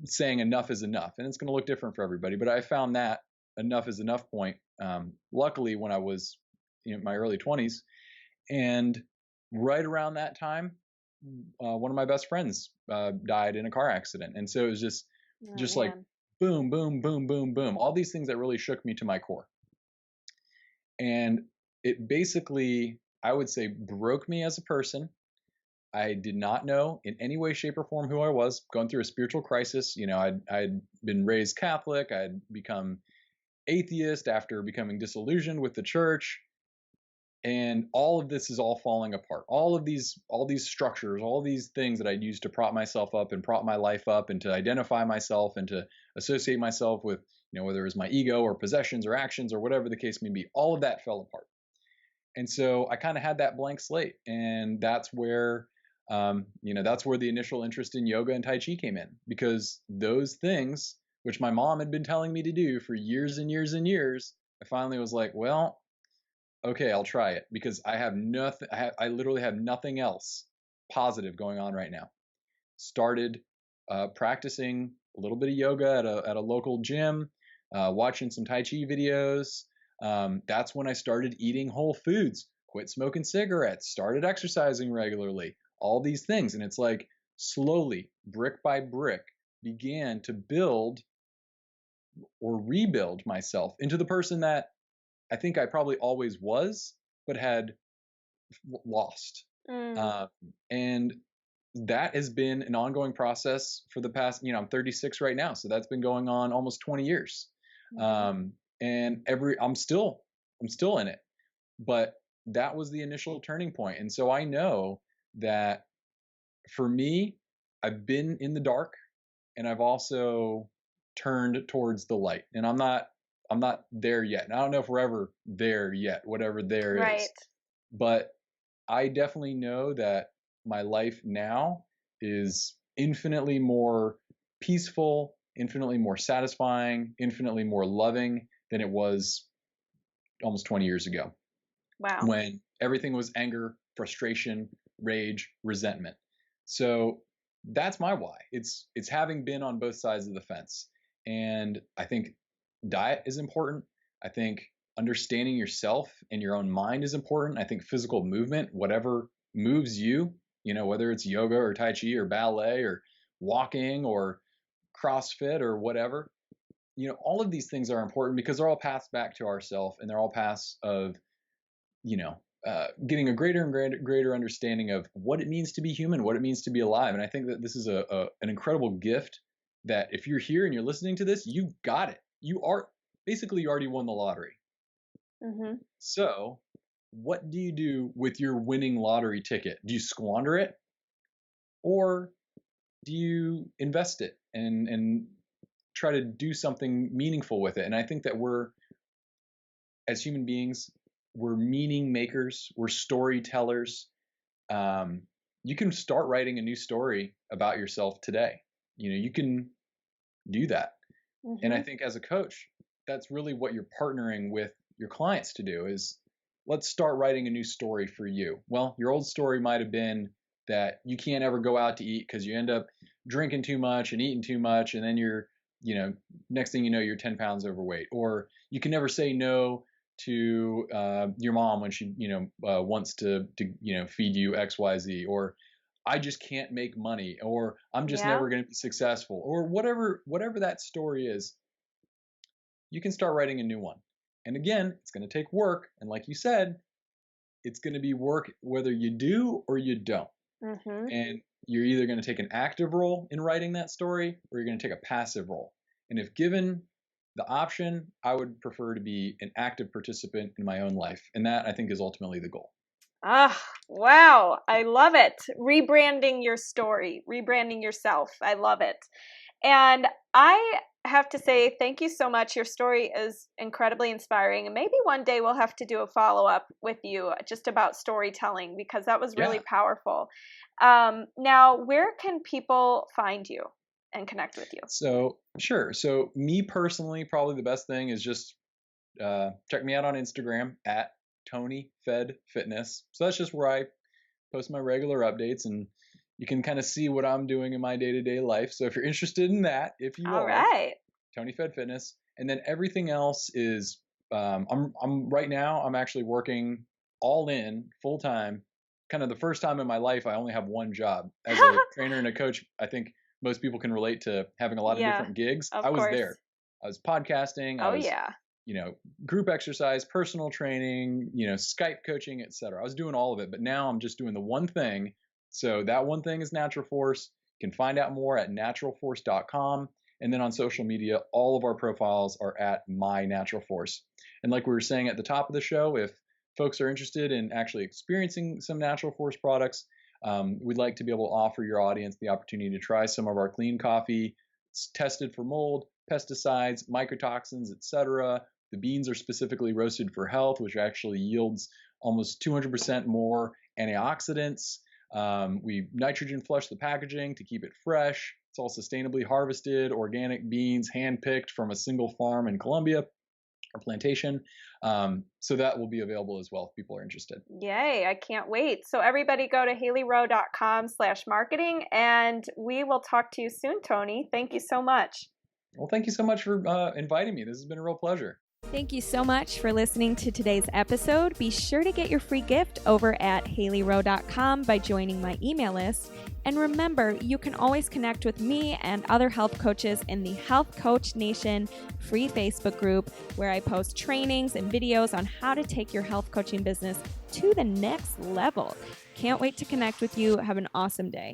saying enough is enough. And it's going to look different for everybody. But I found that enough is enough point, luckily, when I was in my early 20s. And right around that time, one of my best friends died in a car accident. And so it was just like boom, boom, boom, boom, boom, all these things that really shook me to my core. And it basically, I would say, broke me as a person. I did not know in any way, shape, or form who I was, going through a spiritual crisis. I'd been raised Catholic. I'd become atheist after becoming disillusioned with the church. And all of this is all falling apart. All these structures, all these things that I'd used to prop myself up and prop my life up and to identify myself and to associate myself with, whether it was my ego or possessions or actions or whatever the case may be, all of that fell apart. And so I kind of had that blank slate. And that's where, that's where the initial interest in yoga and Tai Chi came in, because those things, which my mom had been telling me to do for years and years and years, I finally was like, well, okay, I'll try it, because I have nothing. I literally have nothing else positive going on right now. Started practicing a little bit of yoga at a local gym, watching some Tai Chi videos. That's when I started eating whole foods, quit smoking cigarettes, started exercising regularly, all these things. And it's like slowly, brick by brick, began to build or rebuild myself into the person that I think I probably always was, but had lost. And that has been an ongoing process for the past, I'm 36 right now. So that's been going on almost 20 years. And I'm still in it, but that was the initial turning point. And so I know that for me, I've been in the dark and I've also turned towards the light, and I'm not there yet. And I don't know if we're ever there yet, whatever there is. Right. But I definitely know that my life now is infinitely more peaceful, infinitely more satisfying, infinitely more loving than it was almost 20 years ago. Wow. When everything was anger, frustration, rage, resentment. So that's my why. It's having been on both sides of the fence. And I think diet is important. I think understanding yourself and your own mind is important. I think physical movement, whatever moves you, whether it's yoga or Tai Chi or ballet or walking or CrossFit or whatever, all of these things are important because they're all paths back to ourself, and they're all paths of, getting a greater and greater understanding of what it means to be human, what it means to be alive. And I think that this is an incredible gift that if you're here and you're listening to this, you've got it. You already won the lottery. So what do you do with your winning lottery ticket? Do you squander it, or do you invest it and try to do something meaningful with it. And I think that as human beings, we're meaning makers, we're storytellers. You can start writing a new story about yourself today. You can do that. Mm-hmm. And I think as a coach, that's really what you're partnering with your clients to do is, let's start writing a new story for you. Well, your old story might have been that you can't ever go out to eat because you end up drinking too much and eating too much. And then next thing you know, you're 10 pounds overweight. Or you can never say no to your mom when she, wants to feed you X, Y, Z. Or I just can't make money. Or I'm just never going to be successful. Or whatever that story is, you can start writing a new one. And again, it's going to take work. And like you said, it's going to be work whether you do or you don't. Mm-hmm. And you're either going to take an active role in writing that story or you're going to take a passive role. And if given the option, I would prefer to be an active participant in my own life. And that, I think, is ultimately the goal. Wow. I love it. Rebranding your story, rebranding yourself. I love it. And I have to say thank you so much. Your story is incredibly inspiring. And maybe one day we'll have to do a follow-up with you just about storytelling, because that was really powerful. Now, where can people find you and connect with you? So, sure. So me personally, probably the best thing is just check me out on Instagram at TonyFedFitness. So that's just where I post my regular updates, and you can kind of see what I'm doing in my day-to-day life. So if you're interested in that, All right. Tony Fed Fitness. And then everything else is, right now, I'm actually working all in full time. Kind of the first time in my life, I only have one job. As a trainer and a coach, I think most people can relate to having a lot of different gigs. I was there. I was podcasting. I was, group exercise, personal training, Skype coaching, etc. I was doing all of it, but now I'm just doing the one thing. So that one thing is Natural Force. You can find out more at naturalforce.com. And then on social media, all of our profiles are at My Natural Force. And like we were saying at the top of the show, if folks are interested in actually experiencing some Natural Force products, we'd like to be able to offer your audience the opportunity to try some of our clean coffee. It's tested for mold, pesticides, mycotoxins, etc. The beans are specifically roasted for health, which actually yields almost 200% more antioxidants. We nitrogen flush the packaging to keep it fresh. It's all sustainably harvested, organic beans, hand-picked from a single farm in Colombia or plantation. So that will be available as well if people are interested. Yay, I can't wait. So everybody go to HaileyRowe.com/marketing, and we will talk to you soon, Tony. Thank you so much. Well, thank you so much for inviting me. This has been a real pleasure. Thank you so much for listening to today's episode. Be sure to get your free gift over at HaileyRowe.com by joining my email list. And remember, you can always connect with me and other health coaches in the Health Coach Nation free Facebook group, where I post trainings and videos on how to take your health coaching business to the next level. Can't wait to connect with you. Have an awesome day.